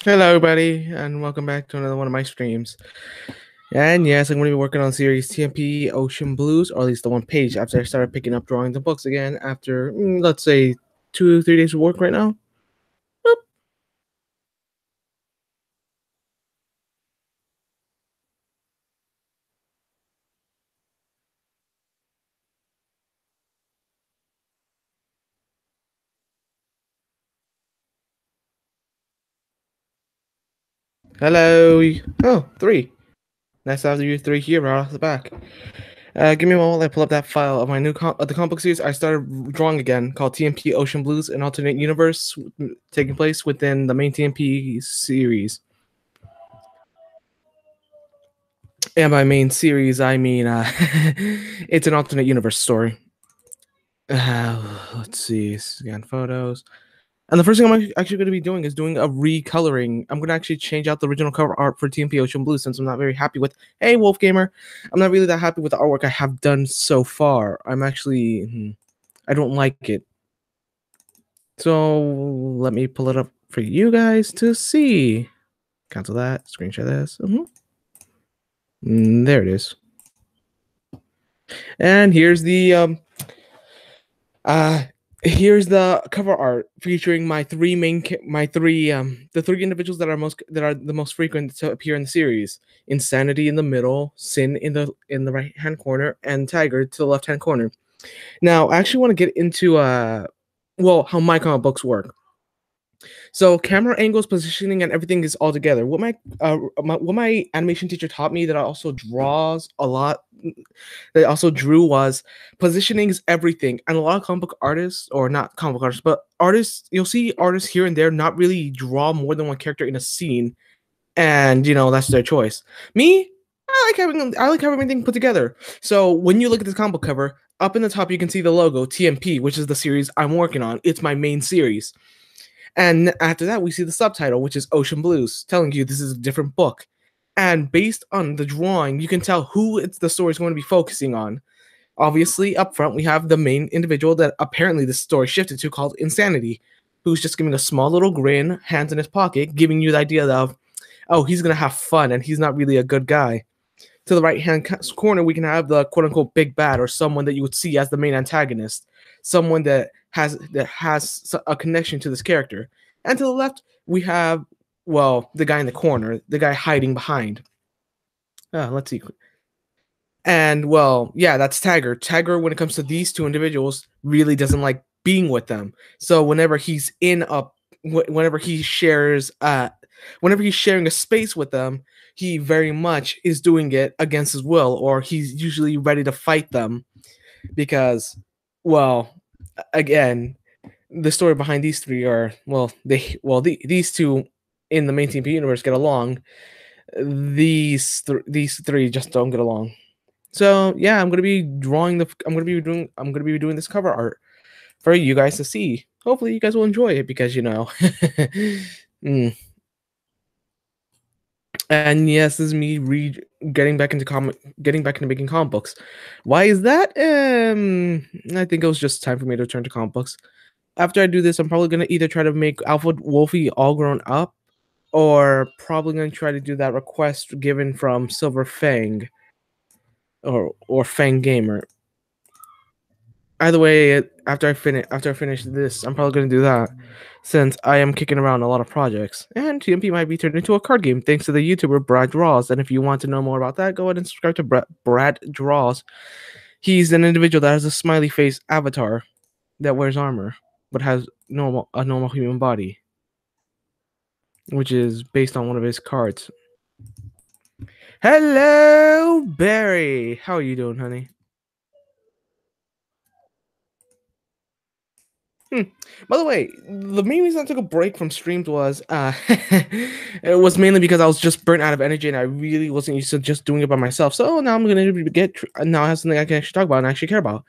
Hello, everybody, and welcome back to another one of my streams. And yes, I'm going to be working on series TNP Ocean Blues, or at least the one page after I started picking up drawing the books again after, let's say, 2 or 3 days of work right now. Boop. Hello. Oh, three. Nice to have you three here right off the back. Give me a moment while I pull up that file of my new the comic book series I started drawing again, called TNP Ocean Blues, an alternate universe taking place within the main TNP series. And by main series, I mean it's an alternate universe story. Let's see, scan photos. And the first thing I'm actually going to be doing is doing a recoloring. I'm going to actually change out the original cover art for TNP Ocean Blue since I'm not very happy with. Hey, Wolf Gamer, I'm not really that happy with the artwork I have done so far. I'm actually, I don't like it. So let me pull it up for you guys to see. Cancel that. Screenshot this. There it is. And here's the here's the cover art featuring my three the three individuals that are the most frequent to appear in the series. Insanity in the middle, Sin in the right hand corner, and Tiger to the left hand corner. Now, I actually want to get into how my comic books work. So camera angles, positioning, and everything is all together. What my animation teacher taught me that I also draws a lot, that I also drew, was positioning is everything. And a lot of comic book artists, or not comic book artists, but artists, you'll see artists here and there not really draw more than one character in a scene, and that's their choice. Me, I like having everything put together. So when you look at this comic book cover, up in the top you can see the logo TNP, which is the series I'm working on. It's my main series. And after that, we see the subtitle, which is Ocean Blues, telling you this is a different book. And based on the drawing, you can tell who the story is going to be focusing on. Obviously, up front, we have the main individual that apparently the story shifted to, called Insanity, who's just giving a small little grin, hands in his pocket, giving you the idea of, oh, he's going to have fun and he's not really a good guy. To the right-hand corner, we can have the quote-unquote big bad, or someone that you would see as the main antagonist, someone that has a connection to this character. And to the left, we have, the guy in the corner, the guy hiding behind. Let's see. And that's Tiger. Tiger, when it comes to these two individuals, really doesn't like being with them. So whenever he's whenever he's sharing a space with them, he very much is doing it against his will, or he's usually ready to fight them because, again, the story behind these three are, these two in the main TNP universe get along. These three just don't get along. So yeah, I'm gonna be doing this cover art for you guys to see. Hopefully, you guys will enjoy it because And yes, this is me getting back into making comic books. Why is that? I think it was just time for me to return to comic books. After I do this, I'm probably gonna either try to make Alpha Wolfie all grown up, or probably gonna try to do that request given from Silver Fang, or Fang Gamer. Either way, after I finish this, I'm probably gonna do that, since I am kicking around a lot of projects. And TNP might be turned into a card game thanks to the YouTuber Brad Draws. And if you want to know more about that, go ahead and subscribe to Brad Draws. He's an individual that has a smiley face avatar that wears armor, but has a normal human body, which is based on one of his cards. Hello, Barry. How are you doing, honey? By the way, the main reason I took a break from streams was it was mainly because I was just burnt out of energy and I really wasn't used to just doing it by myself. So now I'm gonna now I have something I can actually talk about and actually care about.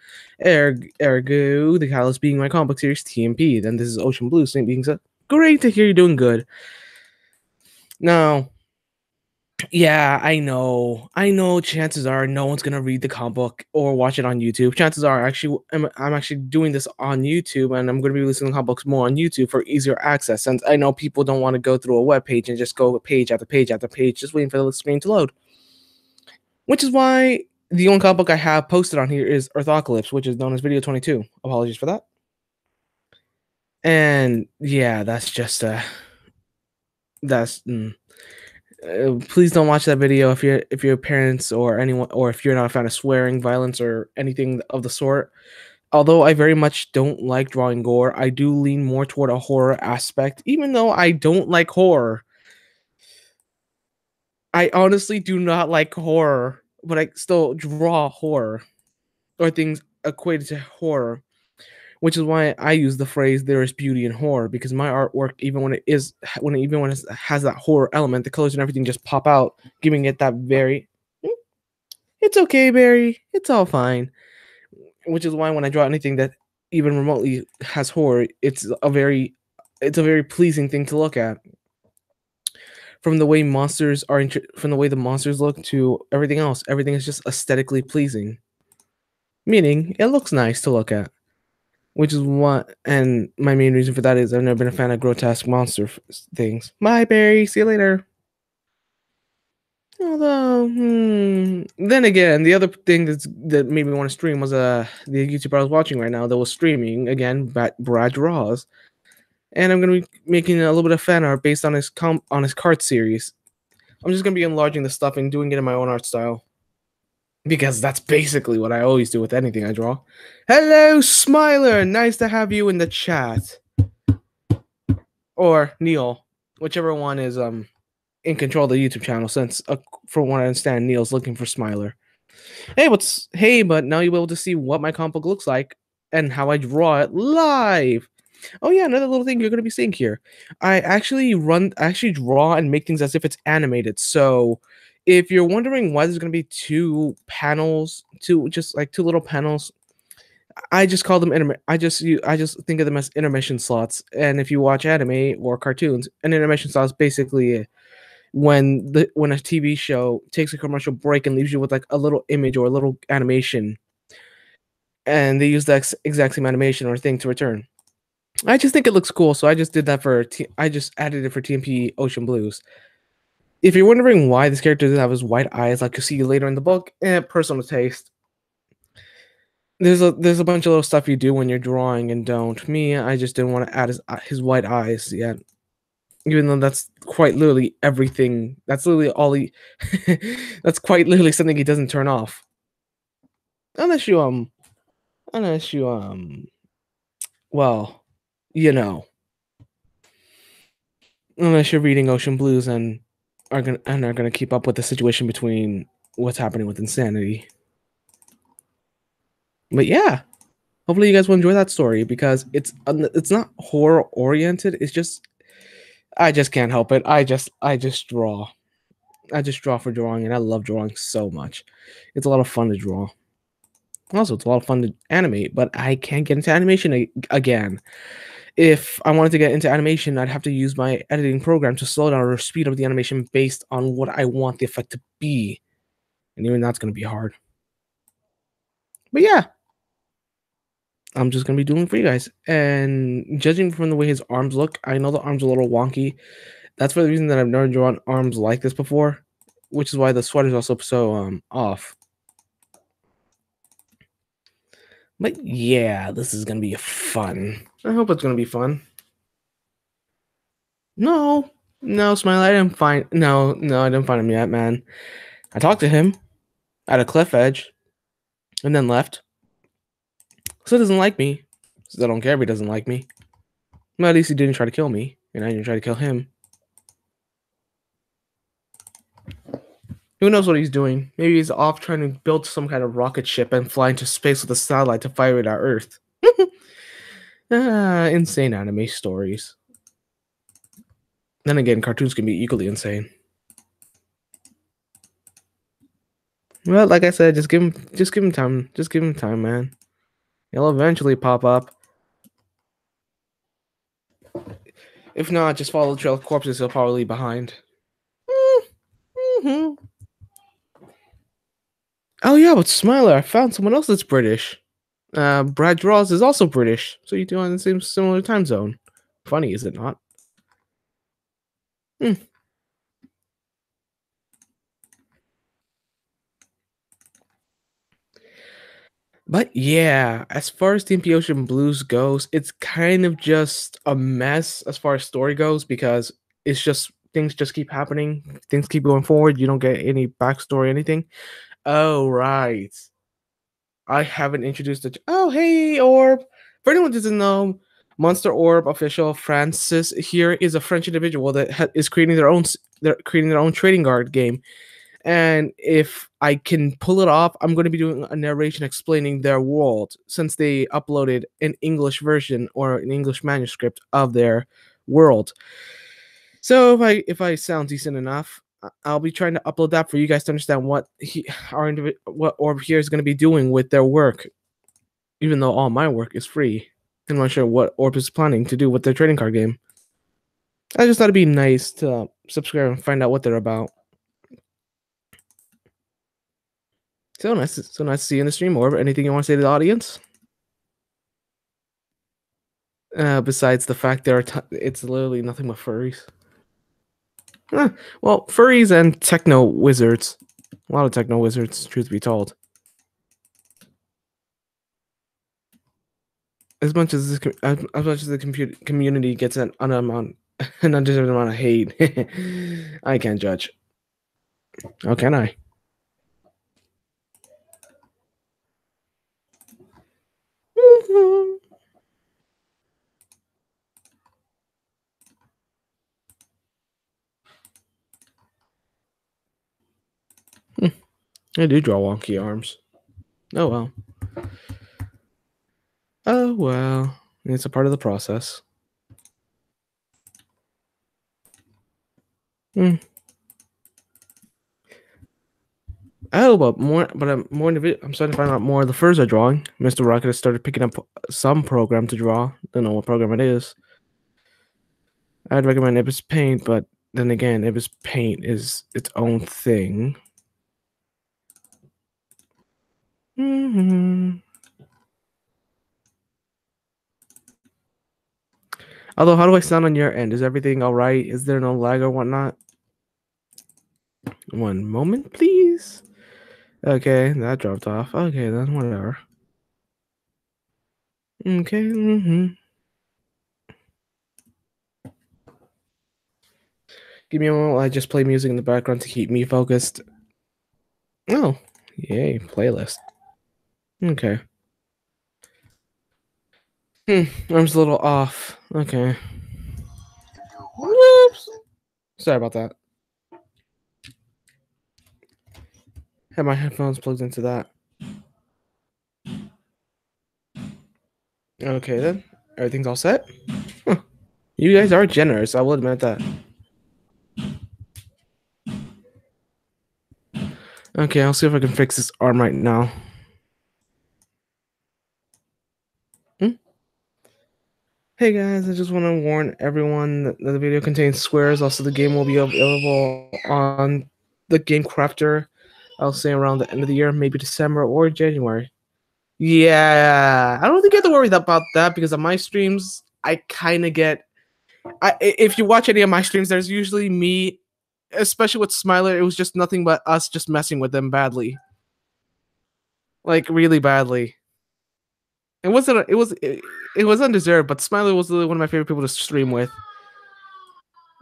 Ergo, the catalyst being my comic book series TNP. Then this is Ocean Blue. Being so great to hear you're doing good. Now, Yeah, I know. I know chances are no one's gonna read the comic book or watch it on YouTube. Chances are actually I'm actually doing this on YouTube and I'm gonna be releasing the comic books more on YouTube for easier access since I know people don't want to go through a web page and just go page after page after page just waiting for the screen to load. Which is why the only comic book I have posted on here is Earthocalypse, which is known as Video 22. Apologies for that. And yeah, that's just that's please don't watch that video if your parents or anyone or if you're not a fan of swearing, violence, or anything of the sort. Although I very much don't like drawing gore, I do lean more toward a horror aspect. Even though I don't like horror, I honestly do not like horror, but I still draw horror or things equated to horror, which is why I use the phrase "there is beauty in horror" because my artwork, even when it is even when it has that horror element, the colors and everything just pop out, giving it that very it's okay, Barry. It's all fine. Which is why when I draw anything that even remotely has horror, it's a very pleasing thing to look at. From the way from the way the monsters look to everything else, everything is just aesthetically pleasing. Meaning, it looks nice to look at. Which is what, and my main reason for that is I've never been a fan of grotesque monster things. Bye, Barry. See you later. Although, then again, the other thing that made me want to stream was the YouTuber I was watching right now that was streaming again, Brad Draws, and I'm gonna be making a little bit of fan art based on his card series. I'm just gonna be enlarging the stuff and doing it in my own art style because that's basically what I always do with anything I draw. Hello, Smiler. Nice to have you in the chat, or Neil, whichever one is in control of the YouTube channel. Since from what I understand, Neil's looking for Smiler. But now you'll be able to see what my comic book looks like and how I draw it live. Oh yeah, another little thing you're gonna be seeing here. I actually draw and make things as if it's animated. So if you're wondering why there's gonna be two little panels, I just call them I just think of them as intermission slots. And if you watch anime or cartoons, an intermission slot is basically when a TV show takes a commercial break and leaves you with like a little image or a little animation, and they use that exact same animation or thing to return. I just think it looks cool, so I just did that I just added it for TNP Ocean Blues. If you're wondering why this character doesn't have his white eyes, like you'll see later in the book, personal taste. There's a bunch of little stuff you do when you're drawing and don't. Me, I just didn't want to add his white eyes yet. Even though that's quite literally everything. That's literally all he. That's quite literally something he doesn't turn off. Unless you unless you well, you know, unless you're reading Ocean Blues and are gonna keep up with the situation between what's happening with Insanity. But yeah, hopefully you guys will enjoy that story because it's not horror oriented. It's just I just can't help it. I just draw. I just draw for drawing, and I love drawing so much. It's a lot of fun to draw. Also, it's a lot of fun to animate, but I can't get into animation again. If I wanted to get into animation, I'd have to use my editing program to slow down or speed up the animation based on what I want the effect to be. And even that's going to be hard. But yeah, I'm just going to be doing it for you guys. And judging from the way his arms look, I know the arms are a little wonky. That's for the reason that I've never drawn arms like this before, which is why the sweater's also so off. But yeah, this is gonna be fun. I hope it's gonna be fun. No, no, Smile, I didn't find I didn't find him yet, man. I talked to him at a cliff edge and then left. So he doesn't like me. So I don't care if he doesn't like me. Well, at least he didn't try to kill me, and I didn't try to kill him. Who knows what he's doing? Maybe he's off trying to build some kind of rocket ship and fly into space with a satellite to fire it at Earth. Insane anime stories. Then again, cartoons can be equally insane. Well, like I said, just give him time. Just give him time, man. He'll eventually pop up. If not, just follow the trail of corpses he'll probably leave behind. Oh yeah, but Smiler, I found someone else that's British. Brad Draws is also British, so you two are in the same similar time zone. Funny, is it not? Hmm. But yeah, as far as TNP Ocean Blues goes, it's kind of just a mess as far as story goes because it's just things just keep happening, things keep going forward. You don't get any backstory, anything. Oh right, I haven't introduced it. Oh hey, Orb. For anyone who doesn't know, Monster Orb official Francis here is a French individual that is creating their own. They're creating their own trading card game. And if I can pull it off, I'm going to be doing a narration explaining their world since they uploaded an English version or an English manuscript of their world. So if I sound decent enough, I'll be trying to upload that for you guys to understand what Orb here is going to be doing with their work, even though all my work is free. I'm not sure what Orb is planning to do with their trading card game. I just thought it'd be nice to subscribe and find out what they're about. So nice to see you in the stream. Or anything you want to say to the audience? Besides the fact it's literally nothing but furries. Well, furries and techno wizards. A lot of techno wizards, truth be told. As much as the community gets an undeserved amount of hate, I can't judge. How can I? I do draw wonky arms. Oh well. Oh well. It's a part of the process. Hmm. Oh, I'm starting to find out more of the furs are drawing. Mr. Rocket has started picking up some program to draw. Don't know what program it is. I'd recommend Ibis Paint, but then again, Ibis Paint is its own thing. Mm-hmm. Although, how do I sound on your end? Is everything all right? Is there no lag or whatnot? One moment, please. Okay, that dropped off. Okay, then whatever. Okay. Mm-hmm. Give me a moment while I just play music in the background to keep me focused. Oh, yay, playlist. Okay. Arm's a little off. Okay. Whoops. Sorry about that. Have my headphones plugged into that. Okay then. Everything's all set. Huh. You guys are generous. I will admit that. Okay, I'll see if I can fix this arm right now. Hey guys, I just want to warn everyone that the video contains swears. Also, the game will be available on the Game Crafter. I'll say around the end of the year, maybe December or January. Yeah, I don't think you have to worry about that because on my streams, I kind of get. If you watch any of my streams, there's usually me, especially with Smiler. It was just nothing but us just messing with them badly, like really badly. It wasn't. It was undeserved, but Smiler was one of my favorite people to stream with.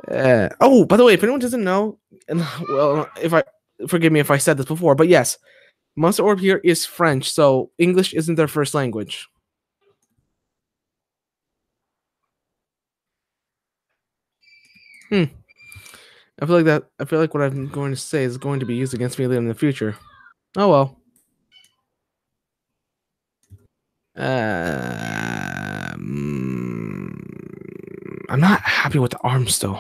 Oh, by the way, if anyone doesn't know, and well, if I forgive me if I said this before, but yes, Monster Orb here is French, so English isn't their first language. I feel like that. I feel like what I'm going to say is going to be used against me later in the future. Oh well. I'm not happy with the arm still.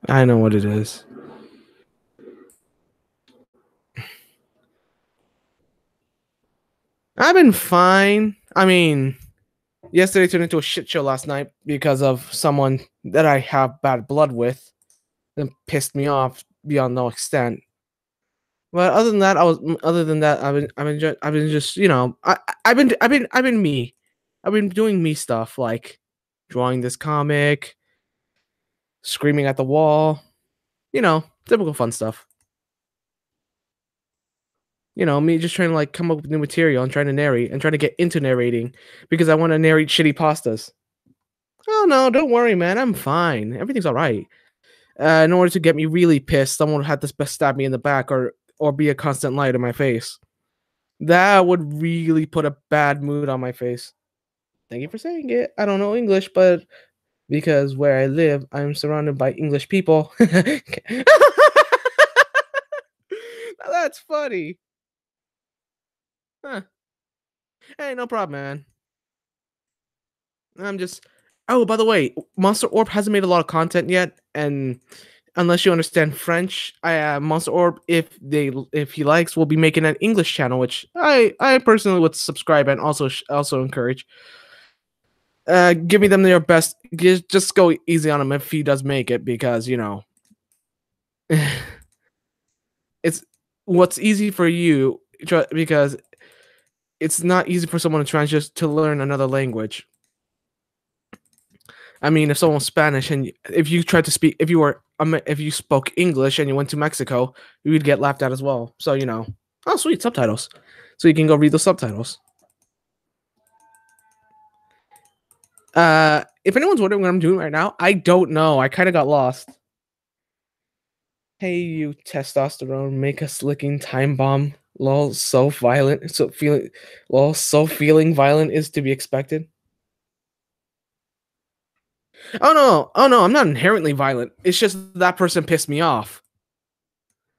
I know what it is. I've been fine. I mean, yesterday turned into a shit show last night because of someone that I have bad blood with. and pissed me off beyond no extent. But other than that, I've been just, I've been me. I've been doing me stuff like drawing this comic, screaming at the wall, typical fun stuff. Me just trying to like come up with new material and trying to narrate and trying to get into narrating because I want to narrate shitty pastas. Oh no, don't worry, man. I'm fine. Everything's all right. In order to get me really pissed, someone would have to stab me in the back or be a constant light in my face. That would really put a bad mood on my face. Thank you for saying it. I don't know English, but because where I live, I'm surrounded by English people. That's funny. Huh. Hey, no problem, man. I'm just. Oh, by the way, Monster Orb hasn't made a lot of content yet, and unless you understand French, Monster Orb, if he likes, will be making an English channel, which I personally would subscribe and also encourage. Giving them their best. Just go easy on him if he does make it, because it's what's easy for you because it's not easy for someone to try just to learn another language. I mean, if someone's Spanish and if you tried to speak, if you spoke English and you went to Mexico, you would get laughed at as well. So oh sweet subtitles, so you can go read the subtitles. If anyone's wondering what I'm doing right now, I don't know. I kind of got lost. Hey, you testosterone, make a slicking time bomb. Lol, so violent. So feeling violent is to be expected. Oh no, I'm not inherently violent. It's just that person pissed me off.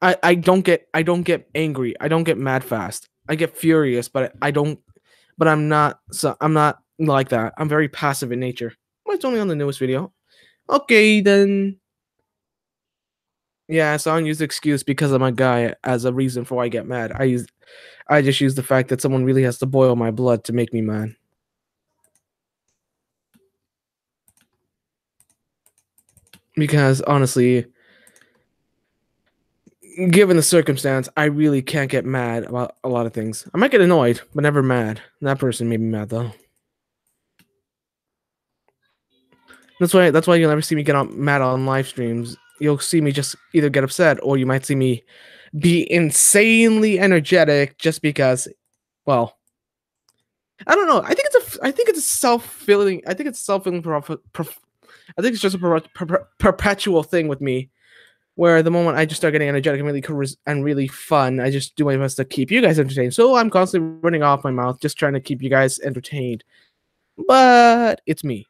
I don't get angry. I don't get mad fast. I get furious, but I'm not like that. I'm very passive in nature. Well, it's only on the newest video. Okay, then. Yeah, so I don't use the excuse because I'm a guy as a reason for why I get mad. I just use the fact that someone really has to boil my blood to make me mad. Because honestly, given the circumstance, I really can't get mad about a lot of things. I might get annoyed, but never mad. That person made me mad though. That's why you'll never see me get mad on live streams. You'll see me just either get upset or you might see me be insanely energetic just because, well, I don't know. I think it's a self-filling. I think it's self-filling. I think it's just a perpetual thing with me, where the moment I just start getting energetic and really fun, I just do my best to keep you guys entertained. So I'm constantly running off my mouth, just trying to keep you guys entertained. But it's me,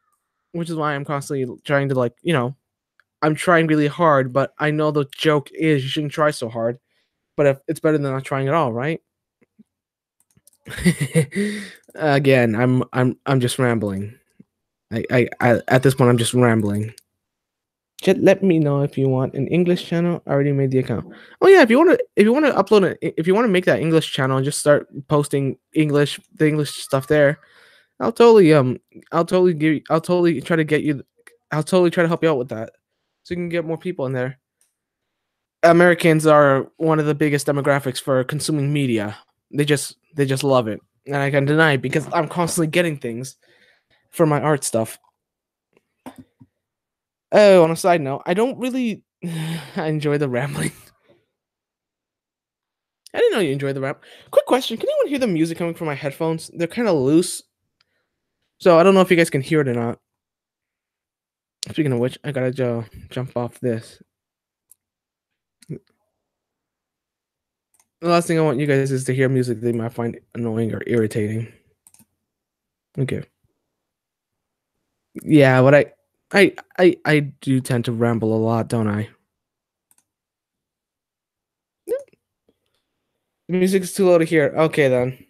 which is why I'm constantly trying to I'm trying really hard, but I know the joke is you shouldn't try so hard. But if it's better than not trying at all, right? Again, I'm just rambling. I at this point I'm just rambling. Just let me know if you want an English channel. I already made the account. Oh yeah, if you want to upload it, if you want to make that English channel and just start posting the English stuff there, I'll totally try to get you. I'll totally try to help you out with that, so you can get more people in there. Americans are one of the biggest demographics for consuming media. They just love it, and I can deny it because I'm constantly getting things for my art stuff. Oh, on a side note, I don't really I enjoy the rambling. I didn't know you enjoyed the rap. Quick question: can anyone hear the music coming from my headphones? They're kind of loose, so I don't know if you guys can hear it or not. Speaking of which, I gotta jump off this. The last thing I want you guys is to hear music they might find annoying or irritating. Okay. Yeah, but I do tend to ramble a lot, don't I? The music is too low to hear. Okay then.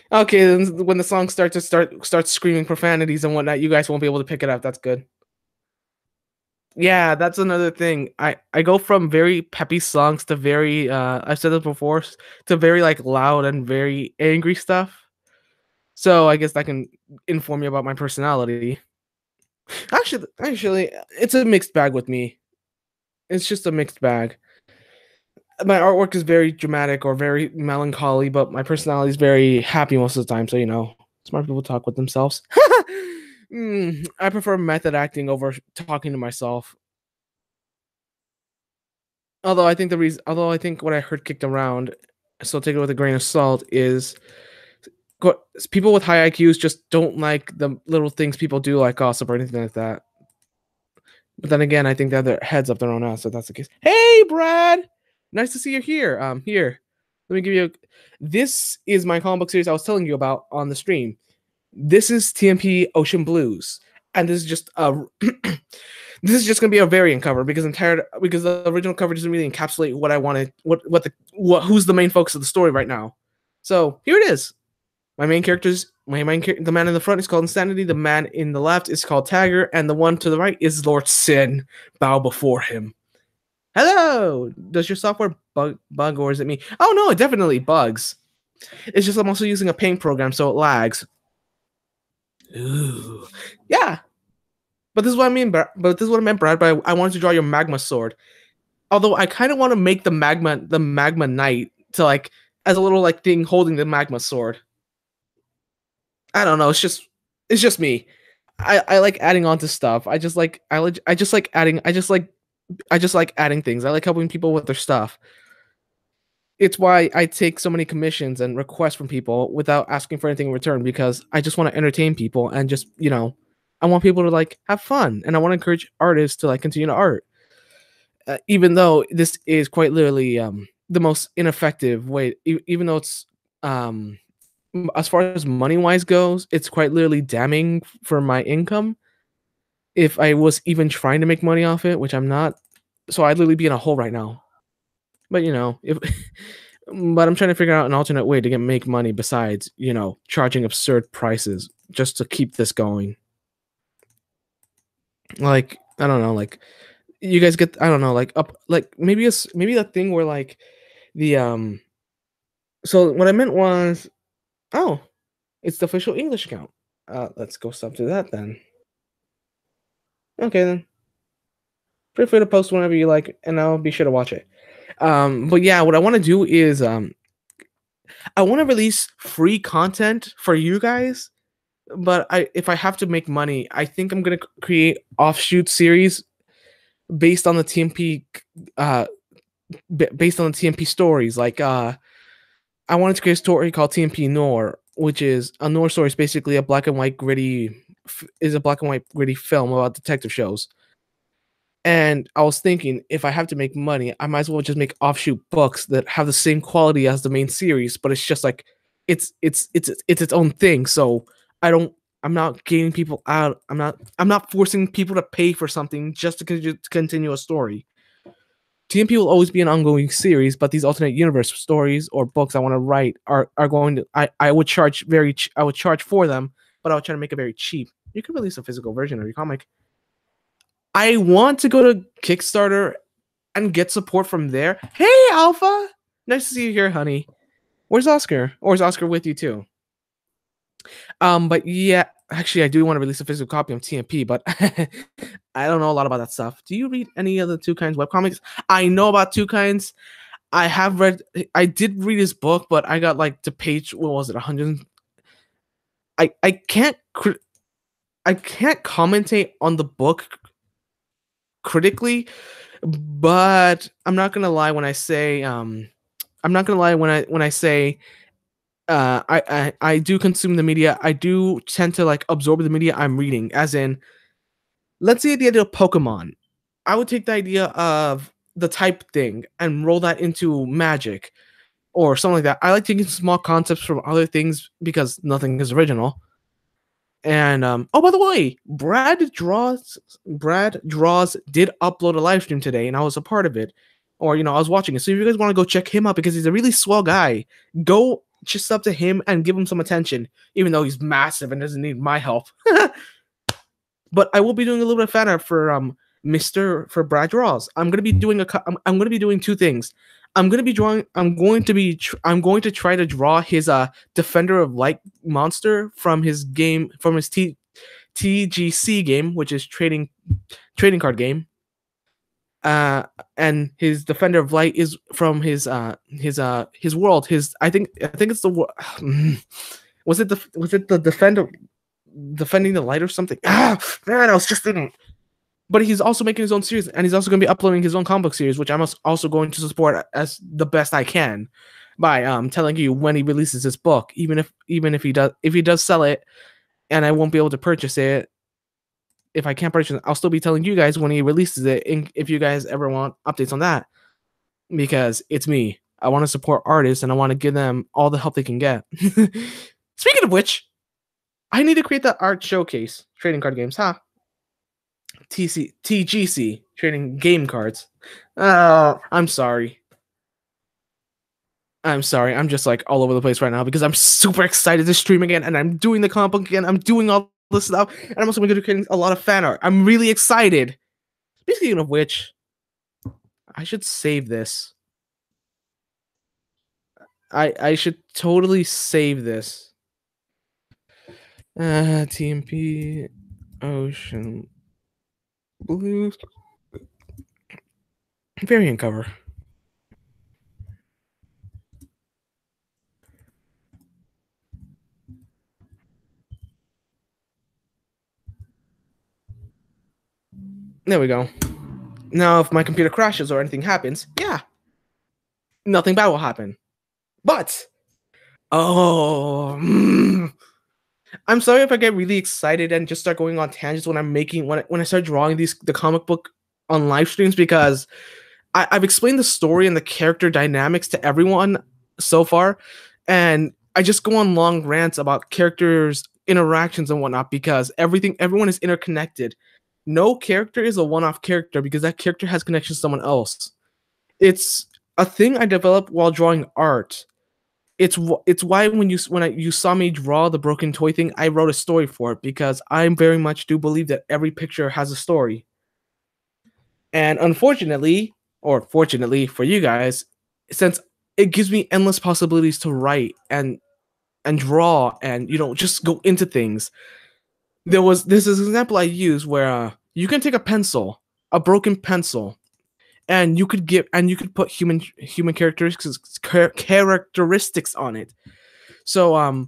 Okay, then when the song starts screaming profanities and whatnot, you guys won't be able to pick it up. That's good. Yeah, that's another thing. I go from very peppy songs to very I've said this before, to very like loud and very angry stuff. So I guess that can inform you about my personality. Actually, it's a mixed bag with me. It's just a mixed bag. My artwork is very dramatic or very melancholy, but my personality is very happy most of the time. So smart people talk with themselves. I prefer method acting over talking to myself. Although I think what I heard kicked around, so take it with a grain of salt, is people with high IQs just don't like the little things people do, like gossip or anything like that. But then again, I think they have their heads up their own ass, so that's the case. Hey, Brad, nice to see you here. Here, let me give you. This is my comic book series I was telling you about on the stream. This is TNP Ocean Blues, and this is just a. This is just gonna be a variant cover because because the original cover doesn't really encapsulate what I wanted, who's the main focus of the story right now. So here it is. My main characters, the man in the front is called Insanity, the man in the left is called Tagger, and the one to the right is Lord Sin. Bow before him. Hello! Does your software bug or is it me? Oh no, it definitely bugs. It's just I'm also using a paint program, so it lags. Ooh. Yeah. But this is what I mean, but this is what I meant, Brad, but I wanted to draw your magma sword. Although I kind of want to make the magma knight to like as a little like thing holding the magma sword. I don't know. It's just me. I like adding on to stuff. I just like adding. I just like adding things. I like helping people with their stuff. It's why I take so many commissions and requests from people without asking for anything in return because I just want to entertain people and just I want people to like have fun and I want to encourage artists to like continue to art. Even though this is quite literally the most ineffective way, even though it's as far as money wise goes, it's quite literally damning for my income. If I was even trying to make money off it, which I'm not, so I'd literally be in a hole right now. But if but I'm trying to figure out an alternate way to make money besides charging absurd prices just to keep this going. Like I don't know, like you guys get I don't know, like up like maybe the thing where like the so what I meant was oh, it's the official English account. Let's go sub to that then. Okay then. Feel free to post whenever you like, and I'll be sure to watch it. But yeah, what I want to do is I want to release free content for you guys. But if I have to make money, I think I'm gonna create offshoot series based on the TMP, based on the TMP stories. Like I wanted to create a story called TMP Noir, which is a noir story. Is basically a black and white gritty film about detective shows. And I was thinking, if I have to make money, I might as well just make offshoot books that have the same quality as the main series, but it's just like it's its own thing. So I'm not getting people out. I'm not forcing people to pay for something just to continue a story. TMP will always be an ongoing series, but these alternate universe stories or books I want to write are going to I would charge I would charge for them, but I would try to make it very cheap. You could release a physical version of your comic. I want to go to Kickstarter and get support from there. Hey, Alpha! Nice to see you here, honey. Where's Oscar? Or is Oscar with you too? But yeah, actually, I do want to release a physical copy of TNP, but I don't know a lot about that stuff. Do you read any of the Two Kinds webcomics? I know about Two Kinds. I did read his book, but I got like to page, what was it, 100? I can't commentate on the book critically, but I'm not gonna lie when I say I do consume the media. I do tend to like absorb the media I'm reading. As in, let's say the idea of Pokemon. I would take the idea of the type thing and roll that into Magic or something like that. I like taking small concepts from other things because nothing is original. And oh, by the way, Brad Draws did upload a live stream today, and I was a part of it, or I was watching it. So if you guys want to go check him out because he's a really swell guy, go just up to him and give him some attention, even though he's massive and doesn't need my help. But I will be doing a little bit of fan art for for Brad Draws. I'm gonna be doing I'm gonna be doing two things. I'm going to try to draw his Defender of Light monster from his TGC game, which is trading card game. uh and his Defender of Light is from his world. His I think it's the was it the Defending the Light or something? Man, I was just thinking. But he's also making his own series, and he's also going to be uploading his own comic book series, which I'm also going to support as the best I can by telling you when he releases his book, even if he does sell it, and I won't be able to purchase it. If I can't purchase it, I'll still be telling you guys when he releases it, if you guys ever want updates on that, because it's me. I want to support artists, and I want to give them all the help they can get. Speaking of which, I need to create that art showcase trading card games, huh? TGC trading game cards. I'm sorry. I'm sorry. I'm just like all over the place right now because I'm super excited to stream again, and I'm doing the comic book again. I'm doing all this stuff, and I'm also going to be creating a lot of fan art. I'm really excited. Speaking of which, I should save this. I should totally save this. TNP Ocean Blues variant cover. There we go. Now, if my computer crashes or anything happens, yeah, nothing bad will happen. But, I'm sorry if I get really excited and just start going on tangents when when I start drawing the comic book on live streams, because I've explained the story and the character dynamics to everyone so far, and I just go on long rants about characters, interactions, and whatnot, because everyone is interconnected. No character is a one-off character because that character has connections to someone else. It's a thing I developed while drawing art. It's why you saw me draw the broken toy thing, I wrote a story for it, because I very much do believe that every picture has a story. And unfortunately, or fortunately for you guys, since it gives me endless possibilities to write and draw and just go into things. This is an example I use where you can take a broken pencil, and you could put human characteristics on it. So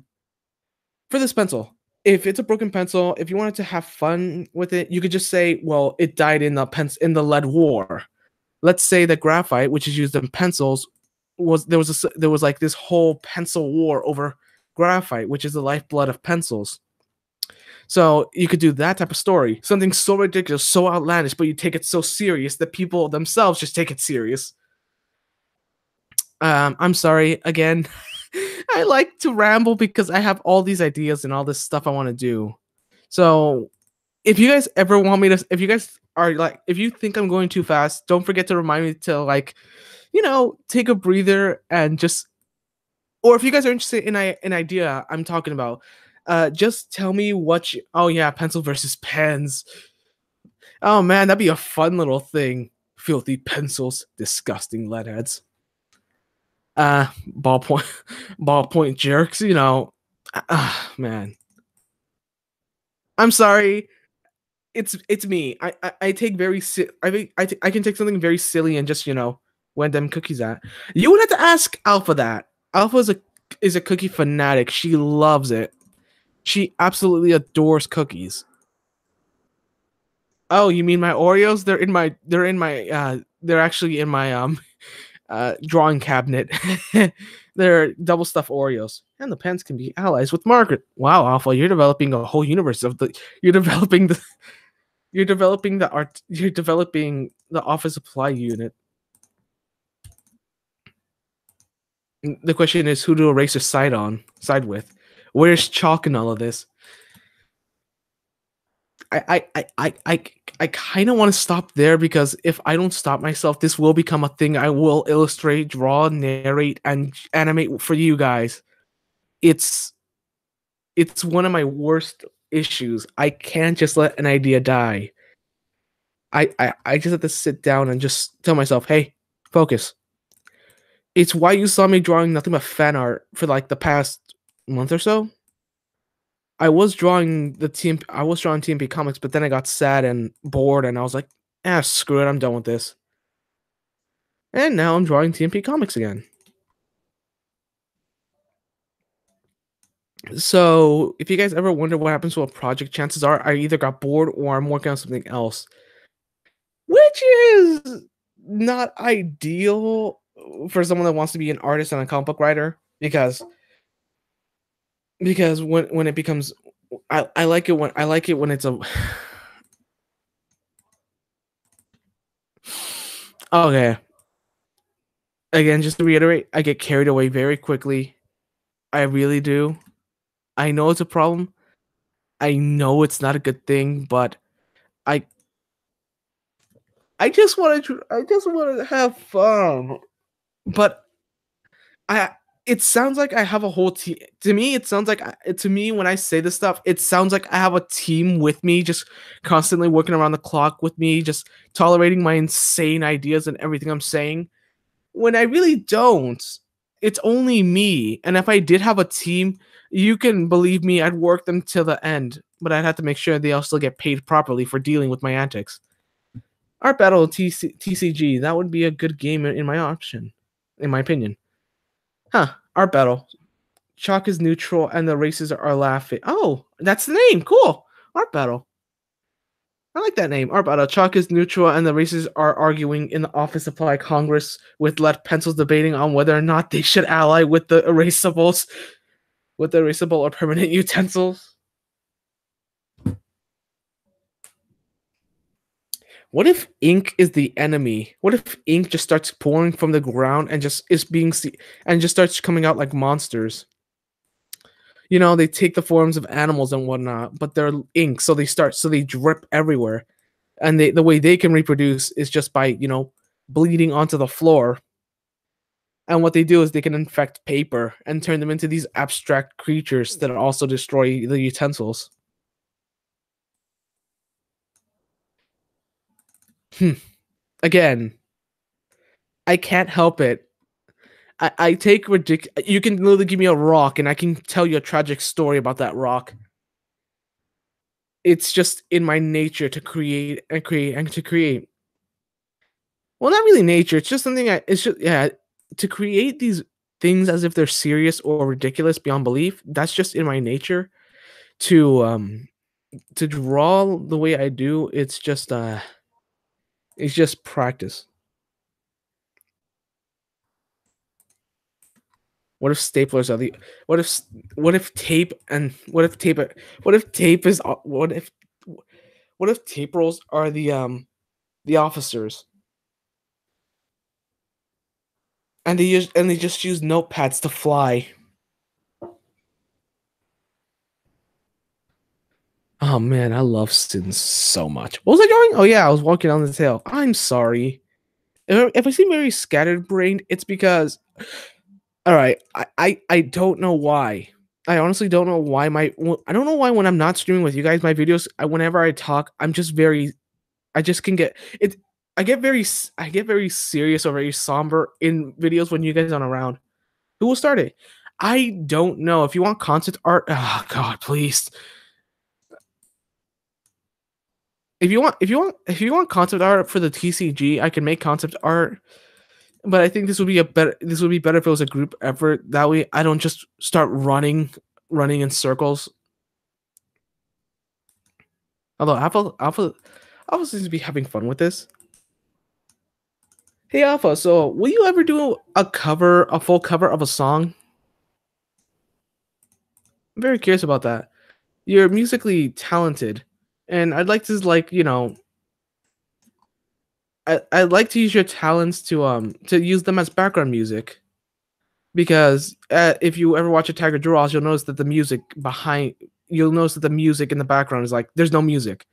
for this pencil, if it's a broken pencil, if you wanted to have fun with it, you could just say, well, it died in the lead war. Let's say that graphite, which is used in pencils, there was like this whole pencil war over graphite, which is the lifeblood of pencils. So you could do that type of story, something so ridiculous, so outlandish, but you take it so serious that people themselves just take it serious. I'm sorry again. I like to ramble because I have all these ideas and all this stuff I want to do. So if you guys ever want me to, if you guys are like, if you think I'm going too fast, don't forget to remind me to, like, take a breather and just, or if you guys are interested in an idea I'm talking about, just tell me oh yeah, pencil versus pens. Oh man, that'd be a fun little thing. Filthy pencils, disgusting leadheads. Ballpoint, ballpoint jerks. Man. I'm sorry. It's me. I take I can take something very silly and just when them cookies at. You would have to ask Alpha that. Alpha is a cookie fanatic. She loves it. She absolutely adores cookies. Oh, you mean my Oreos? They're actually in my drawing cabinet. They're double stuffed Oreos. And the pens can be allies with Margaret. Wow, Alpha, you're developing a whole universe you're developing the office supply unit. The question is, who to erase your side with? Where's chalk in all of this? I kind of want to stop there, because if I don't stop myself, this will become a thing I will illustrate, draw, narrate, and animate for you guys. It's one of my worst issues. I can't just let an idea die. I just have to sit down and just tell myself, hey, focus. It's why you saw me drawing nothing but fan art for like the past month or so. I was drawing TNP comics, but then I got sad and bored, and I was like, screw it, I'm done with this. and now I'm drawing TNP comics again. So, if you guys ever wonder what happens to a project, chances are I either got bored or I'm working on something else, which is not ideal for someone that wants to be an artist and a comic book writer because when it becomes I like it when it's a okay. Again, just to reiterate, I get carried away very quickly. I really do. I know it's a problem. I know it's not a good thing, but I I just want to have fun. But I it sounds like I have a whole team. To me, it sounds like to me when I say this stuff, it sounds like I have a team with me, just constantly working around the clock with me, just tolerating my insane ideas and everything I'm saying. When I really don't. It's only me, and if I did have a team, you can believe me, I'd work them till the end, but I'd have to make sure they also get paid properly for dealing with my antics. Art Battle TCG, that would be a good game in my option, in my opinion. Huh, Art Battle. Chalk is neutral and the races are laughing. Oh, that's the name. Cool. Art Battle. I like that name. Art Battle. Chalk is neutral and the races are arguing in the office supply Congress with lead pencils debating on whether or not they should ally with the erasable or permanent utensils. What if ink is the enemy? What if ink just starts pouring from the ground and just is being and just starts coming out like monsters? You know, they take the forms of animals and whatnot, but they're ink, so they drip everywhere. And the way they can reproduce is just by, bleeding onto the floor. And what they do is they can infect paper and turn them into these abstract creatures that also destroy the utensils. Again, I can't help it. I take ridiculous. You can literally give me a rock, and I can tell you a tragic story about that rock. It's just in my nature to create and create and to create. Well, not really nature. It's just something. It's just yeah, to create these things as if they're serious or ridiculous beyond belief. That's just in my nature. To to draw the way I do, it's just practice. What if staplers are the what if what if tape and what if tape is what if tape rolls are the officers and they just use notepads to fly. Oh man, I love students so much. What was I drawing? Oh yeah, I was walking on the tail. I'm sorry. If I seem very scattered brained, it's because all right, I don't know why. I honestly don't know why I don't know why when I'm not streaming with you guys, my videos, whenever I talk, I'm just very I just can get it. I get very serious or very somber in videos when you guys aren't around. Who will start it? I don't know. If you want concept art, oh god, please. If you want concept art for the TCG, I can make concept art. But I think this would be better if it was a group effort. That way I don't just start running in circles. Although Alpha seems to be having fun with this. Hey Alpha, so will you ever do a full cover of a song? I'm very curious about that. You're musically talented, and I'd like to I'd like to use your talents to use them as background music because if you ever watch a Tiger Draws, you'll notice that the music in the background is like there's no music.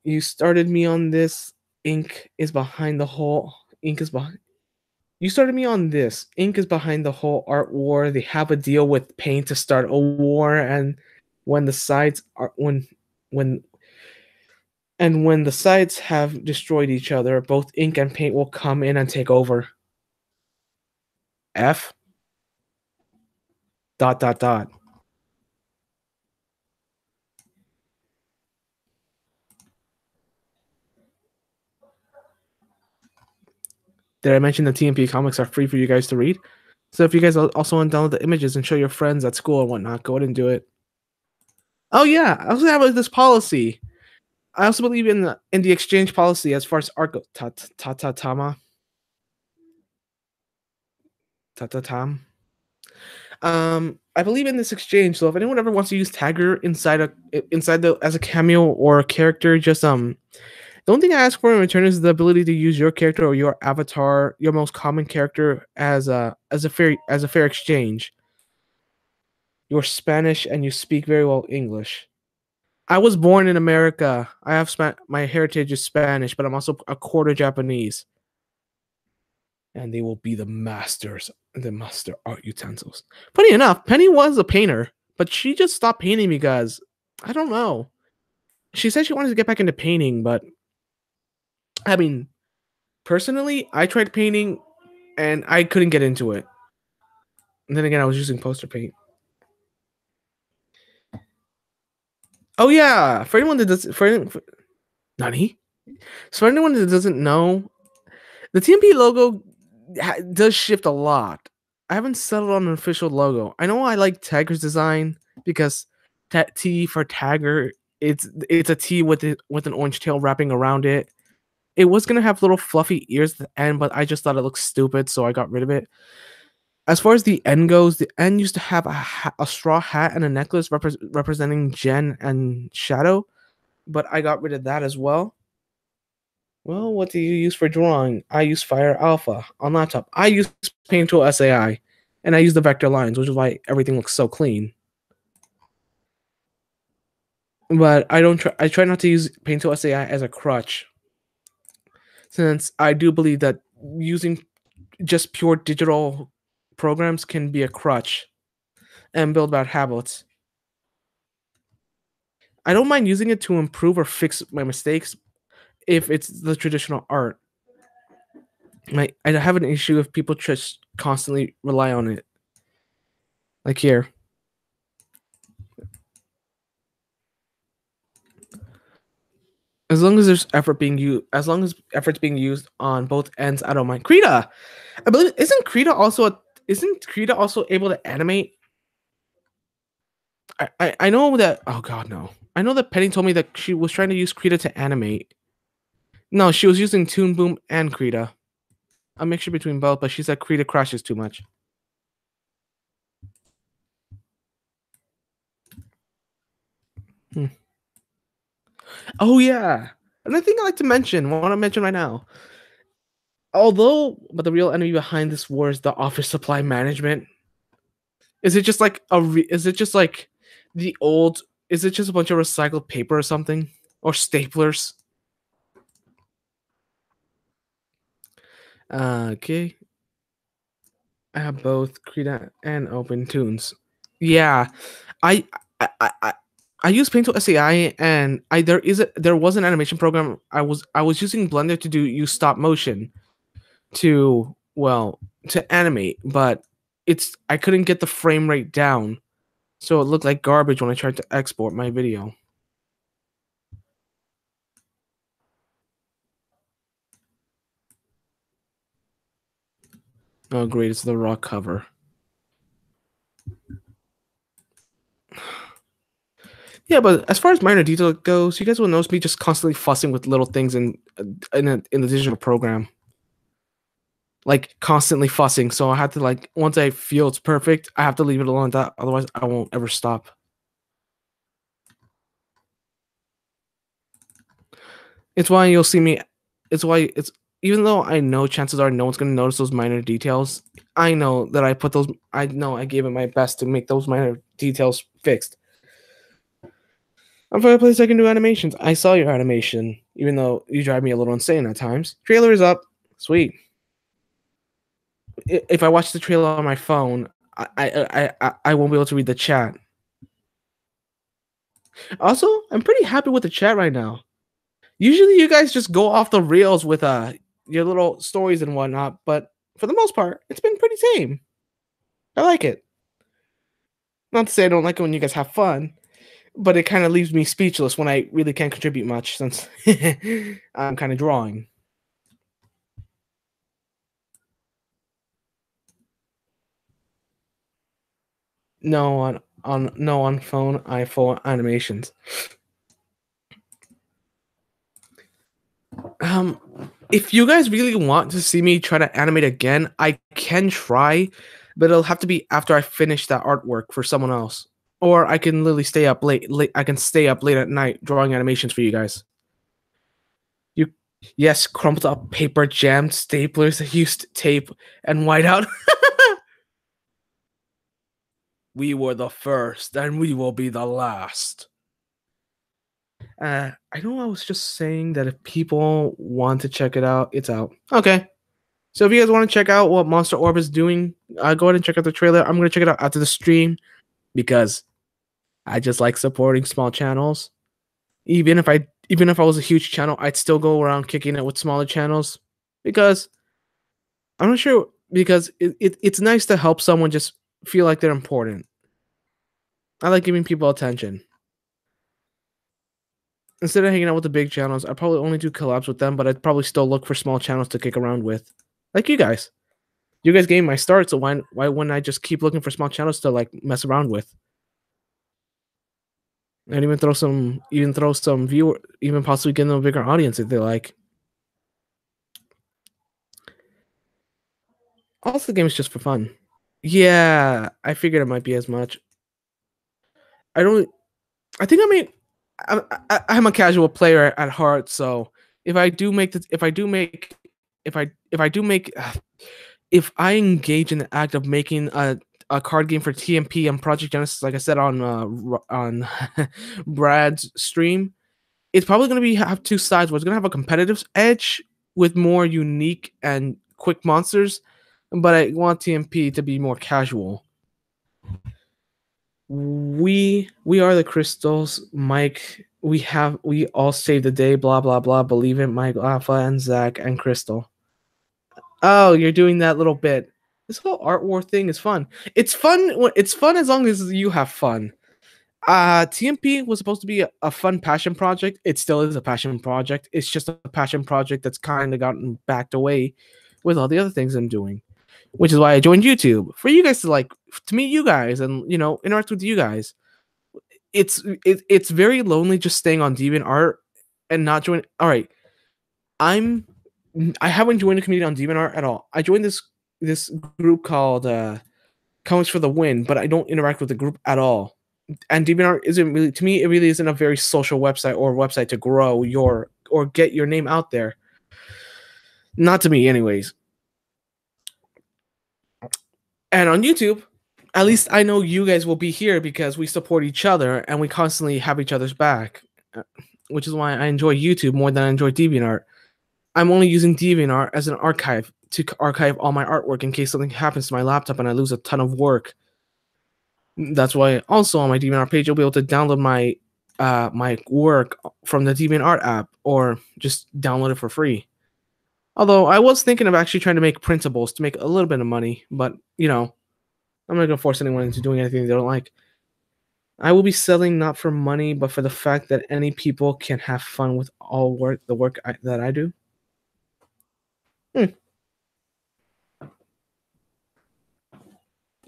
You started me on this. Ink is behind the whole. Ink is behind. You started me on this. Ink is behind the whole art war. They have a deal with paint to start a war, and when the sides are when when the sides have destroyed each other, both ink and paint will come in and take over. F dot dot dot. Did I mention the TNP comics are free for you guys to read? So if you guys also want to download the images and show your friends at school and whatnot, go ahead and do it. Oh yeah, I also have this policy. I also believe in the exchange policy as far as art goes. Ta-ta-tam. I believe in this exchange. So if anyone ever wants to use Tagger inside the as a cameo or a character, just the only thing I ask for in return is the ability to use your character or your avatar, your most common character, as a fair exchange. You're Spanish and you speak very well English. I was born in America. I have my heritage is Spanish, but I'm also a quarter Japanese. And they will be the master art utensils. Funny enough, Penny was a painter, but she just stopped painting because I don't know. She said she wanted to get back into painting, but I mean, personally, I tried painting and I couldn't get into it. And then again, I was using poster paint. Oh yeah, for anyone that does, Nani? So for anyone that doesn't know, the TNP logo does shift a lot. I haven't settled on an official logo. I know I like Tagger's design because T for Tagger, it's a T with an orange tail wrapping around it. It was gonna have little fluffy ears at the end, but I just thought it looked stupid, so I got rid of it. As far as the end goes, the end used to have a straw hat and a necklace representing Jen and Shadow, but I got rid of that as well. Well, what do you use for drawing? I use Fire Alpha on laptop. I use Paint Tool SAI, and I use the vector lines, which is why everything looks so clean. But I don't. I try not to use Paint Tool SAI as a crutch, since I do believe that using just pure digital programs can be a crutch and build bad habits. I don't mind using it to improve or fix my mistakes if it's the traditional art. I have an issue if people just constantly rely on it. Like here. As long as there's effort being used, as long as effort's being used on both ends, I don't mind. Krita, I believe isn't Krita also able to animate? I know that. Oh God, no. I know that Penny told me that she was trying to use Krita to animate. No, she was using Toon Boom and Krita. A mixture between both, but she said Krita crashes too much. Hmm. Oh yeah, another thing I like to mention. Want to mention right now. But the real enemy behind this war is the office supply management. Is it just like is it just like the old? Is it just a bunch of recycled paper or something, or staplers? Okay, I have both Krita and Open Tunes. Yeah, I I I, I use Paint Tool SAI, and there was an animation program I was using Blender to use stop motion to to animate, but I couldn't get the frame rate down, so it looked like garbage when I tried to export my video. Oh, great! It's the raw cover. Yeah, but as far as minor detail goes, you guys will notice me just constantly fussing with little things in the digital program, like constantly fussing. So I have to once I feel it's perfect, I have to leave it alone. That otherwise, I won't ever stop. It's why you'll see me. It's why it's even though I know chances are no one's gonna notice those minor details. I know that I put those. I know I gave it my best to make those minor details fixed. I'm finally place I can do animations. I saw your animation, even though you drive me a little insane at times. Trailer is up. Sweet. If I watch the trailer on my phone, I won't be able to read the chat. Also, I'm pretty happy with the chat right now. Usually, you guys just go off the rails with your little stories and whatnot, but for the most part, it's been pretty tame. I like it. Not to say I don't like it when you guys have fun, but it kind of leaves me speechless when I really can't contribute much since I'm kind of drawing. No, on phone iPhone animations. Um, if you guys really want to see me try to animate again, I can try, but it'll have to be after I finish that artwork for someone else. Or I can literally stay up late. I can stay up late at night drawing animations for you guys. You, yes, crumpled up paper, jammed staplers, used tape, and whiteout. We were the first, and we will be the last. I know I was just saying that if people want to check it out, it's out. Okay. So if you guys want to check out what Monster Orb is doing, go ahead and check out the trailer. I'm gonna check it out after the stream because I just like supporting small channels. Even if I was a huge channel, I'd still go around kicking it with smaller channels because I'm not sure because it's nice to help someone just feel like they're important. I like giving people attention. Instead of hanging out with the big channels, I'd probably only do collabs with them, but I'd probably still look for small channels to kick around with. Like you guys. You guys gave me my start, so why wouldn't I just keep looking for small channels to like mess around with? And even throw some viewer, even possibly get them a bigger audience if they like. Also, the game is just for fun. Yeah, I figured it might be as much. I don't. I think I mean, I'm a casual player at heart, so if I do make the, if I do make, if I do make, if I engage in the act of making a card game for TNP and Project Genesis, like I said on Brad's stream, it's probably going to be have two sides. Where it's going to have a competitive edge with more unique and quick monsters, but I want TMP to be more casual. We are the crystals, Mike. We all saved the day. Blah blah blah. Believe it, Mike, Alpha, and Zach and Crystal. Oh, you're doing that little bit. This whole art war thing is fun. It's fun as long as you have fun. TMP was supposed to be a fun passion project. It still is a passion project. It's just a passion project that's kind of gotten backed away with all the other things I'm doing, which is why I joined YouTube for you guys to meet you guys and interact with you guys. It's very lonely just staying on DeviantArt and not join. All right, I'm I haven't joined a community on DeviantArt at all. I joined this group called Comics for the Win, but I don't interact with the group at all. And DeviantArt isn't really, to me, it really isn't a very social website or website to grow your or get your name out there. Not to me, anyways. And on YouTube, at least I know you guys will be here because we support each other and we constantly have each other's back, which is why I enjoy YouTube more than I enjoy DeviantArt. I'm only using DeviantArt as an archive to archive all my artwork in case something happens to my laptop and I lose a ton of work. That's why also on my DeviantArt page you'll be able to download my work from the DeviantArt app or just download it for free. Although I was thinking of actually trying to make printables to make a little bit of money, but I'm not gonna force anyone into doing anything they don't like. I will be selling not for money, but for the fact that any people can have fun with the work that I do. Hmm.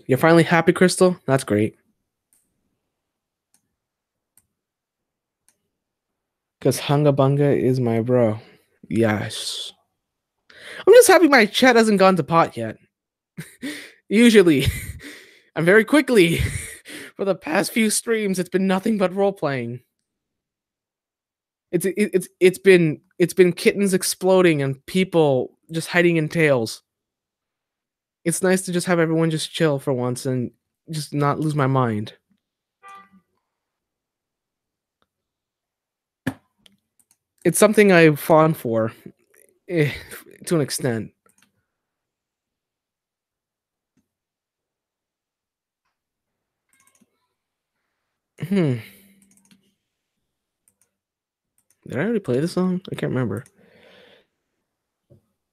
You're finally happy, Crystal? That's great. Because Hunga Bunga is my bro. Yes. I'm just happy my chat hasn't gone to pot yet. Usually, I'm very quickly. For the past few streams, it's been nothing but role playing. It's been kittens exploding and people just hiding in tails. It's nice to just have everyone just chill for once and just not lose my mind. It's something I've fawned for, to an extent. Hmm. Did I already play the song? I can't remember.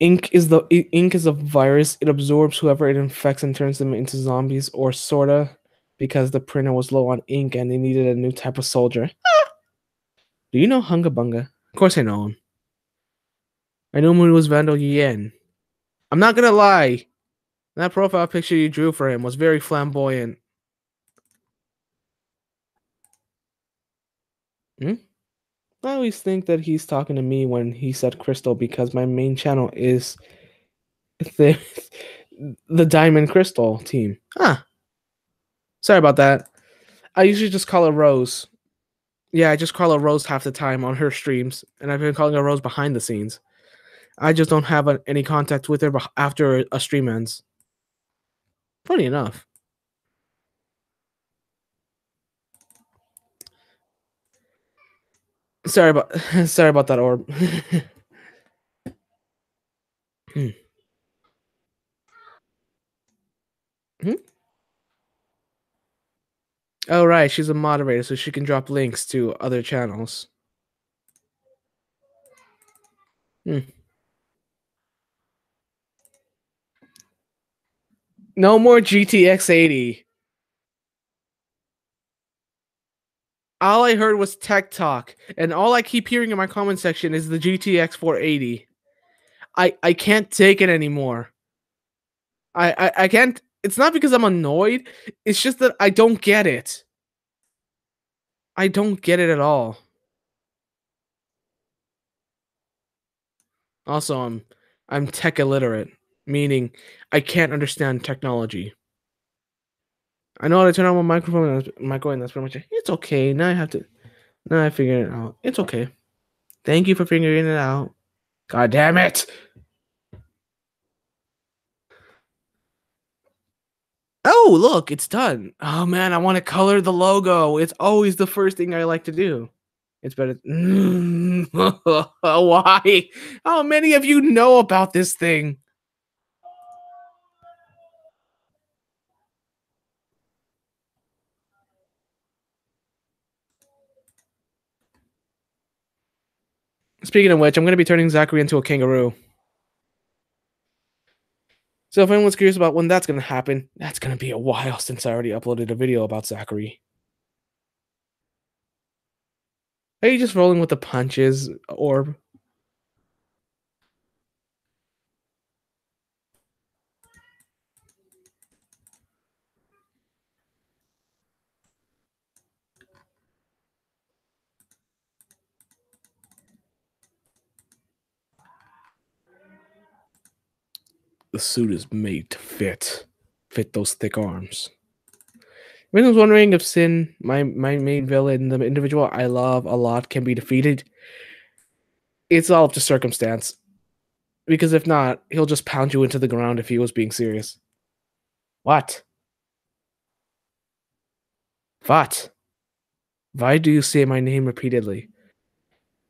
Ink is a virus. It absorbs whoever it infects and turns them into zombies, or sorta, because the printer was low on ink and they needed a new type of soldier. Do you know Hunga Bunga? Of course I know him. I knew him when he was Vandal Yen. I'm not gonna lie. That profile picture you drew for him was very flamboyant. Hmm? I always think that he's talking to me when he said crystal because my main channel is the the Diamond Crystal team. Huh. Sorry about that. I usually just call her Rose. Yeah, I just call her Rose half the time on her streams, and I've been calling her Rose behind the scenes. I just don't have any contact with her after a stream ends. Funny enough. Sorry about sorry about that orb. Hmm. Hmm? Oh right, she's a moderator, so she can drop links to other channels. Hmm. No more GTX 80. All I heard was tech talk, and all I keep hearing in my comment section is the GTX 480. I can't take it anymore. I can't. It's not because I'm annoyed. It's just that I don't get it. I don't get it at all. Also, I'm tech illiterate, meaning I can't understand technology. I know how to turn on my microphone. That's pretty much it. It's okay. Now I have to. Now I figured it out. It's okay. Thank you for figuring it out. God damn it! Oh, look, it's done. Oh man, I want to color the logo. It's always the first thing I like to do. It's better. Why? How many of you know about this thing? Speaking of which, I'm going to be turning Zachary into a kangaroo. So if anyone's curious about when that's going to happen, that's going to be a while since I already uploaded a video about Zachary. Are you just rolling with the punches, Orb? The suit is made to fit those thick arms. I was wondering if Sin, my main villain, the individual I love a lot, can be defeated. It's all up to circumstance. Because if not, he'll just pound you into the ground if he was being serious. What? What? Why do you say my name repeatedly?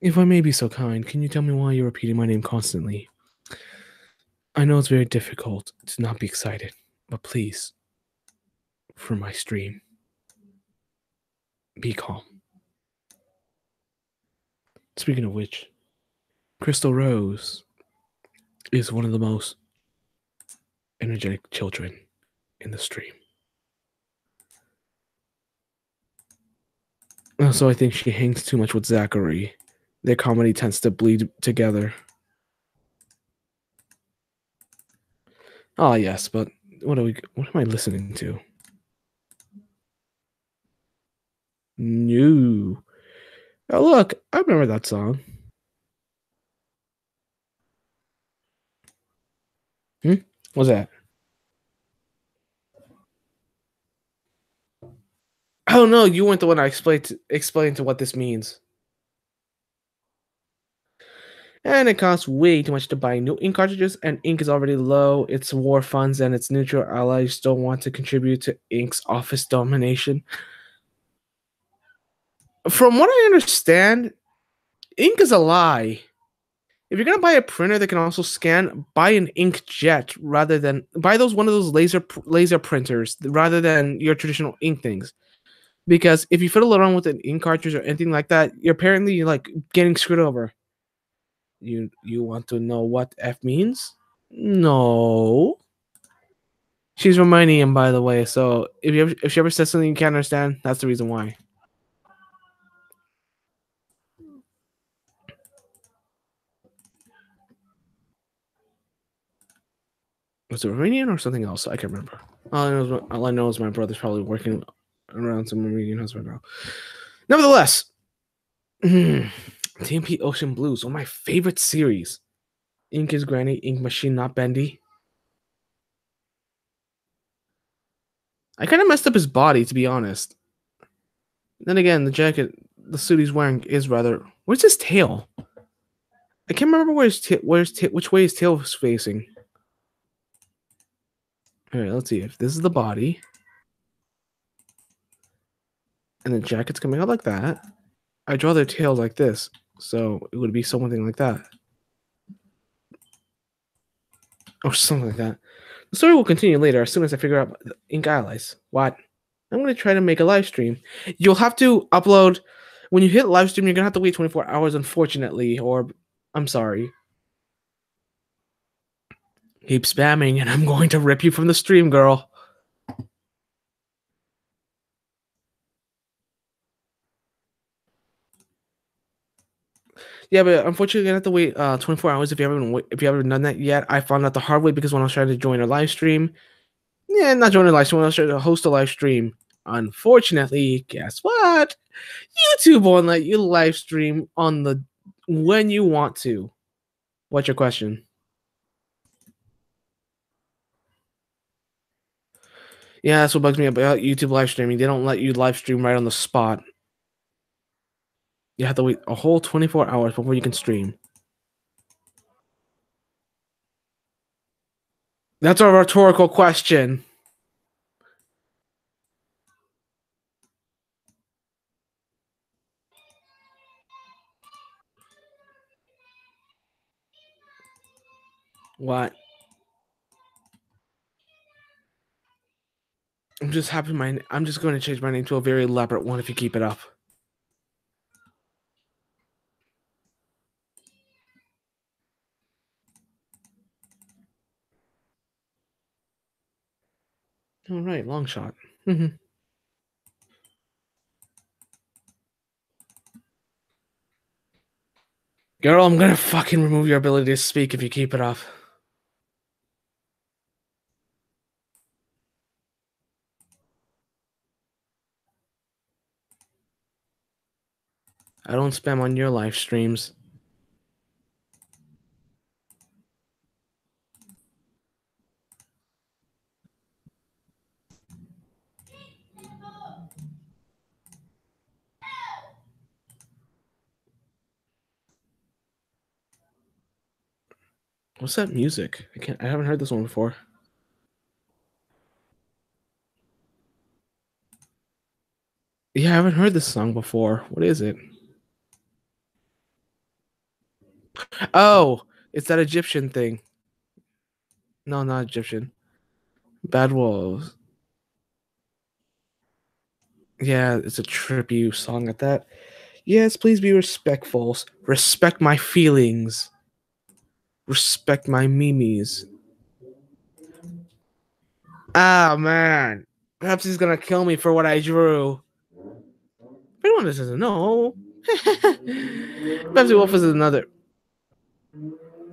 If I may be so kind, can you tell me why you're repeating my name constantly? I know it's very difficult to not be excited, but please, for my stream, be calm. Speaking of which, Crystal Rose is one of the most energetic children in the stream. Also, I think she hangs too much with Zachary. Their comedy tends to bleed together. Ah, yes, but what am I listening to? No. Oh, look, I remember that song. What's that? Oh no, you weren't the one I explained to what this means. And it costs way too much to buy new ink cartridges, and ink is already low. It's war funds, and its neutral allies don't want to contribute to ink's office domination. From what I understand, ink is a lie. If you're gonna buy a printer that can also scan, buy an inkjet rather than buy one of those laser printers rather than your traditional ink things. Because if you fiddle around with an ink cartridge or anything like that, you're apparently like getting screwed over. You want to know what F means? No. She's Romanian, by the way. So if she ever says something you can't understand, that's the reason why. Was it Romanian or something else? I can't remember. All I know is my brother's probably working around some Romanian husband now. Nevertheless, Mm. TNP Ocean Blues, one of my favorite series. Ink is Granny, Ink Machine not Bendy. I kind of messed up his body, to be honest. Then again, the jacket, the suit he's wearing is rather. Where's his tail? I can't remember which way his tail was facing. All right, let's see if this is the body, and the jacket's coming out like that. I draw their tails like this, so it would be something like that, or something like that. The story will continue later as soon as I figure out the ink allies. What? I'm gonna try to make a live stream. You'll have to upload when you hit live stream. You're gonna have to wait 24 hours, unfortunately, or I'm sorry. Keep spamming, and I'm going to rip you from the stream, girl. Yeah, but unfortunately, you're gonna have to wait 24 hours if you haven't done that yet. I found out the hard way because when I was trying to join a live stream, yeah, not join a live stream, when I was trying to host a live stream, unfortunately, guess what? YouTube won't let you live stream on the when you want to. What's your question? Yeah, that's what bugs me about YouTube live streaming. They don't let you live stream right on the spot. You have to wait a whole 24 hours before you can stream. That's a rhetorical question. What? I'm just going to change my name to a very elaborate one if you keep it up. All right, long shot. Girl, I'm gonna fucking remove your ability to speak if you keep it up. I don't spam on your live streams. What's that music? I haven't heard this one before. Yeah, I haven't heard this song before. What is it? Oh, it's that Egyptian thing. No, not Egyptian. Bad Wolves. Yeah, it's a trippy song at that. Yes, please be respectful. Respect my feelings. Respect my memes. Ah, man. Perhaps he's gonna kill me for what I drew. If anyone doesn't know, Pepsi Wolf is another.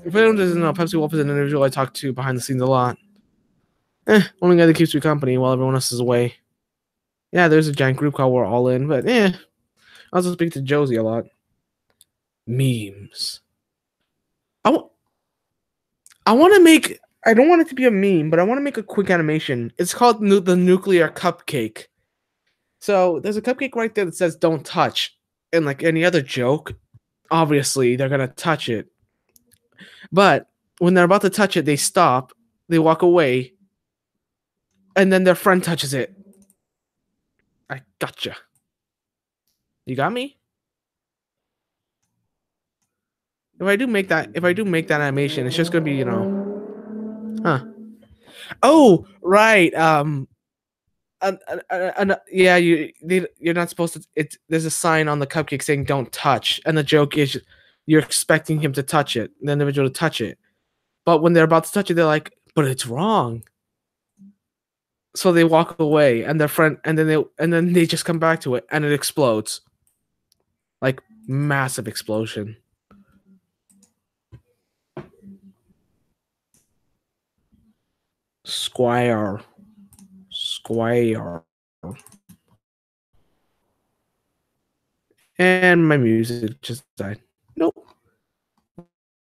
If anyone doesn't know, Pepsi Wolf is an individual I talk to behind the scenes a lot. Only guy that keeps me company while everyone else is away. Yeah, there's a giant group call we're all in, but I also speak to Josie a lot. Memes. I, w- I want to make. I don't want it to be a meme, but I want to make a quick animation. It's called the nuclear cupcake. So there's a cupcake right there that says "Don't touch," and like any other joke, obviously they're gonna touch it. But when they're about to touch it, they stop, they walk away, and then their friend touches it. I gotcha. You got me? If I do make that animation, it's just gonna be, huh? Oh, right. Yeah, you're not supposed to. There's a sign on the cupcake saying "Don't touch," and the joke is you're expecting him to touch it, the individual to touch it, but when they're about to touch it, they're like, "But it's wrong." So they walk away, and their friend, and then they just come back to it, and it explodes, like massive explosion. Squire, Squire. And my music just died. Nope.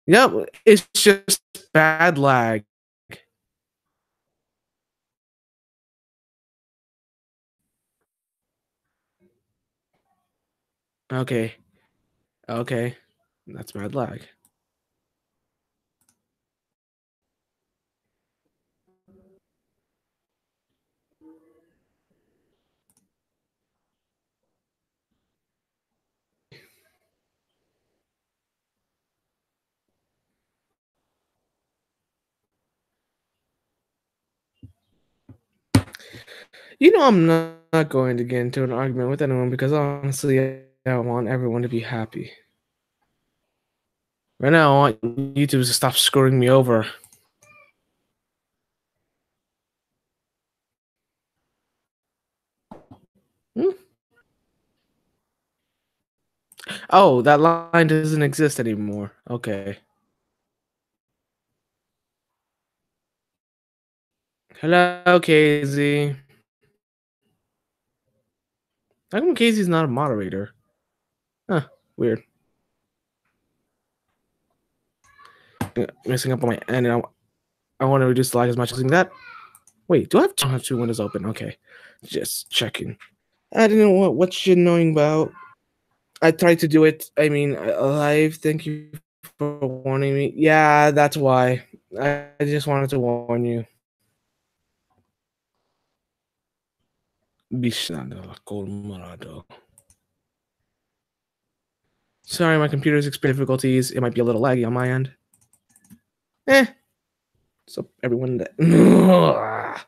Yep, it's just bad lag. Okay, okay, that's bad lag. I'm not going to get into an argument with anyone because honestly, I want everyone to be happy. Right now, I want YouTube to stop screwing me over. Hmm? Oh, that line doesn't exist anymore. Okay. Hello, Casey. How come Casey's not a moderator? Huh, weird. Messing up on my end, and I want to reduce the lag as much as that. Wait, do I have two windows open? Okay, just checking. I didn't know what you're knowing about. I tried to do it. I mean, live. Thank you for warning me. Yeah, that's why. I just wanted to warn you. Bishnada Colorado. Sorry, my computer's experiencing difficulties. It might be a little laggy on my end. Eh. So everyone that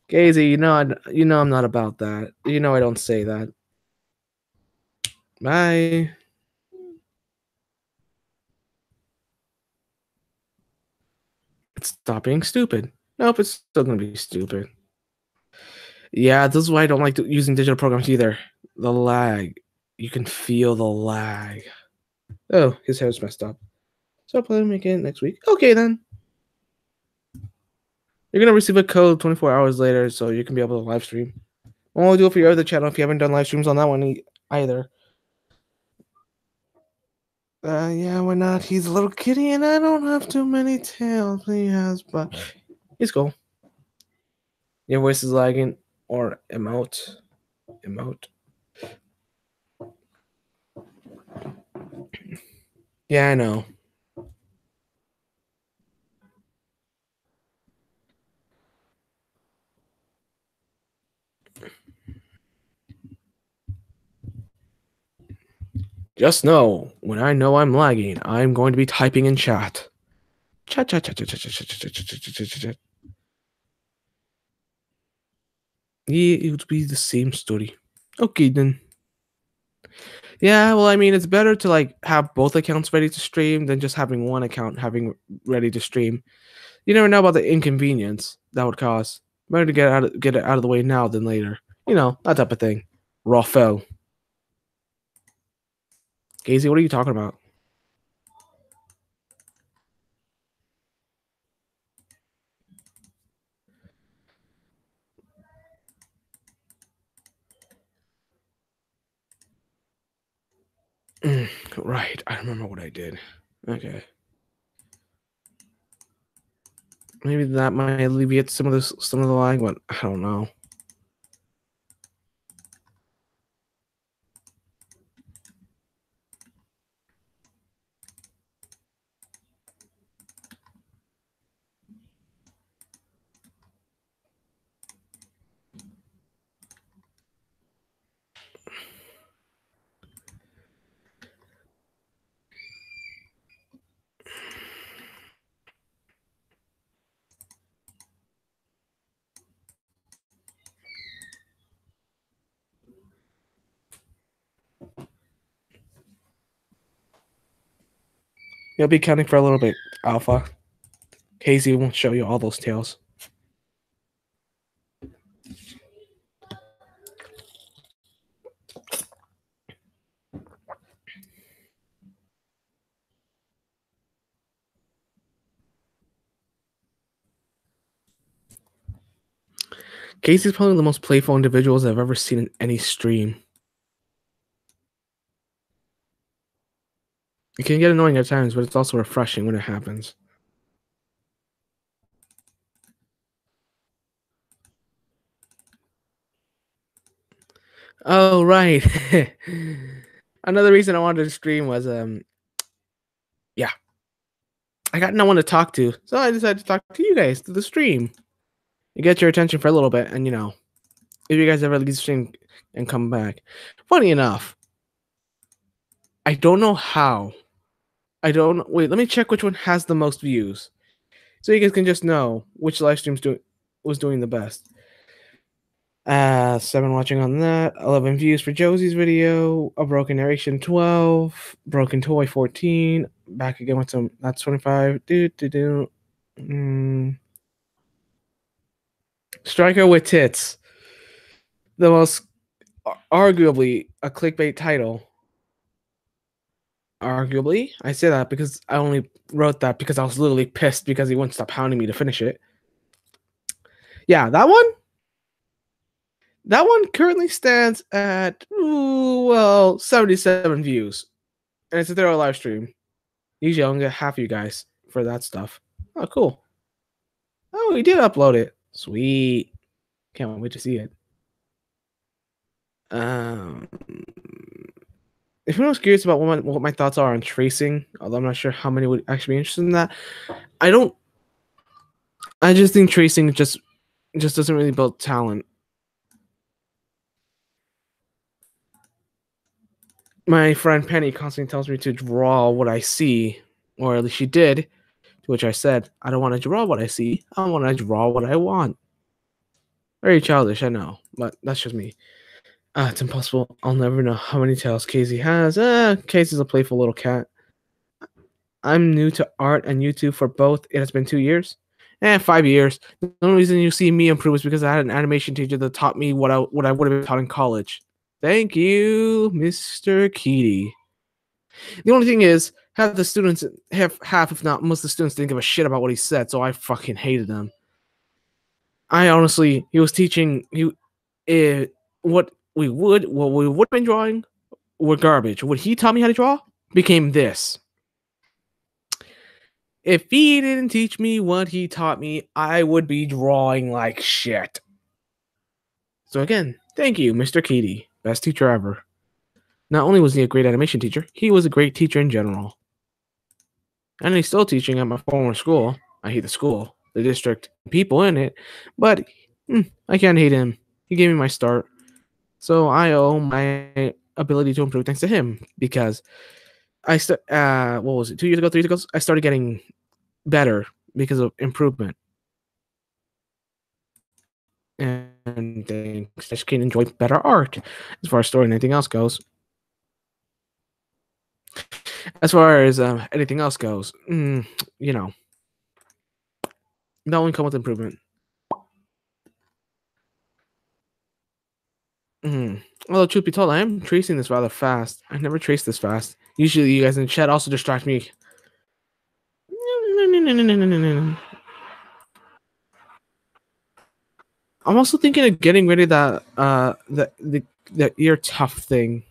Casey, I'm not about that. I don't say that. Bye. Stop being stupid. Nope, it's still gonna be stupid. Yeah, this is why I don't like using digital programs either. The lag. You can feel the lag. Oh, his hair's messed up. So I'll play him again next week. Okay, then. You're gonna receive a code 24 hours later, so you can be able to live stream. I won't do it for your other channel if you haven't done live streams on that one either. Yeah, why not? He's a little kitty, and I don't have too many tails he has, but he's cool. Your voice is lagging, or emote. Emote. Yeah, I know. Just when I know I'm lagging, I'm going to be typing in chat. Chat, chat, chat, chat, chat, chat, chat, chat, chat, chat, chat, chat. Yeah, it would be the same story. Okay, then. Yeah, well, I mean, it's better to have both accounts ready to stream than just having one account having ready to stream. You never know about the inconvenience that would cause. Better to get it out of the way now than later. That type of thing. Rafael. Casey, what are you talking about? Right, I remember what I did. Okay. Maybe that might alleviate some of the lag, but I don't know. You'll be counting for a little bit, Alpha. Casey won't show you all those tails. Casey's probably the most playful individuals I've ever seen in any stream. It can get annoying at times, but it's also refreshing when it happens. Oh, right. Another reason I wanted to stream was yeah, I got no one to talk to, so I decided to talk to you guys through the stream. You get your attention for a little bit, and if you guys ever leave the stream and come back. Funny enough, I don't know how. I don't wait. Let me check which one has the most views, so you guys can just know which live streams was doing the best. 7 watching on that, 11 views for Josie's video, a broken narration 12, broken toy 14, back again with some that's 25. Striker with tits. The most arguably a clickbait title. Arguably, I say that because I only wrote that because I was literally pissed because he wouldn't stop hounding me to finish it. Yeah, that one. That one currently stands at 77 views, and it's a thorough live stream. Usually, I only get half of you guys for that stuff. Oh, cool. Oh, he did upload it. Sweet. Can't wait to see it. If anyone's curious about what my thoughts are on tracing, although I'm not sure how many would actually be interested in that, I don't. I just think tracing just doesn't really build talent. My friend Penny constantly tells me to draw what I see, or at least she did, to which I said, I don't want to draw what I see. I want to draw what I want. Very childish, I know, but that's just me. It's impossible. I'll never know how many tails Casey has. Casey's a playful little cat. I'm new to art and YouTube for both. It has been 2 years. 5 years. The only reason you see me improve is because I had an animation teacher that taught me what I would have been taught in college. Thank you, Mr. Keaty. The only thing is, half the students, half if not most of the students didn't give a shit about what he said, so I fucking hated them. I honestly, he was teaching what we would have been drawing were garbage. What he taught me how to draw became this. If he didn't teach me what he taught me, I would be drawing like shit. So again, thank you, Mr. Keaty. Best teacher ever. Not only was he a great animation teacher, he was a great teacher in general. And he's still teaching at my former school. I hate the school, the district, people in it, but I can't hate him. He gave me my start. So I owe my ability to improve thanks to him, because what was it, 2 years ago, 3 years ago, I started getting better because of improvement. And thanks, I just can enjoy better art as far as story and anything else goes. As far as anything else goes, that one come with improvement. Although, truth be told, I am tracing this rather fast. I never traced this fast. Usually, you guys in the chat also distract me. I'm also thinking of getting rid of that the ear tuft thing.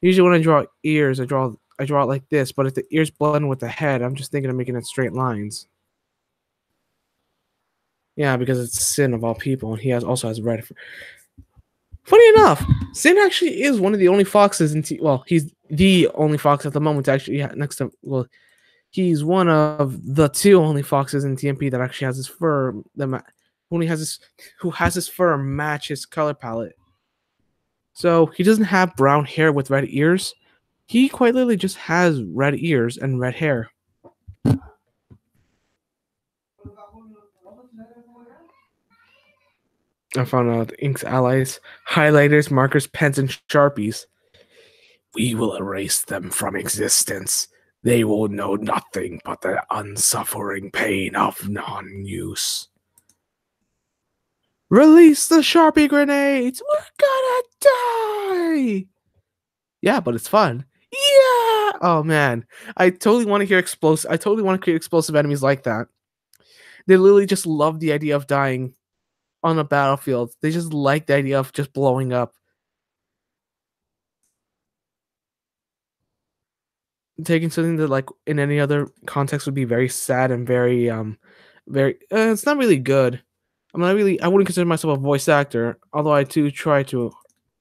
Usually, when I draw ears, I draw it like this. But if the ears blend with the head, I'm just thinking of making it straight lines. Yeah, because it's Sin of all people, and he also has red. Funny enough, Sin actually is one of the only foxes in he's the only fox at the moment to actually next to he's one of the 2 only foxes in TNP that actually has his fur who has his fur match his color palette. So he doesn't have brown hair with red ears. He quite literally just has red ears and red hair. I found out inks, allies, highlighters, markers, pens, and Sharpies. We will erase them from existence. They will know nothing but the unsuffering pain of non-use. Release the Sharpie grenades! We're gonna die! Yeah, but it's fun. Yeah! Oh man, I totally want to hear explosive. I totally want to create explosive enemies like that. They literally just love the idea of dying on a battlefield. They just like the idea of just blowing up. taking something that like in any other context would be very sad and very it's not really good. I wouldn't consider myself a voice actor, although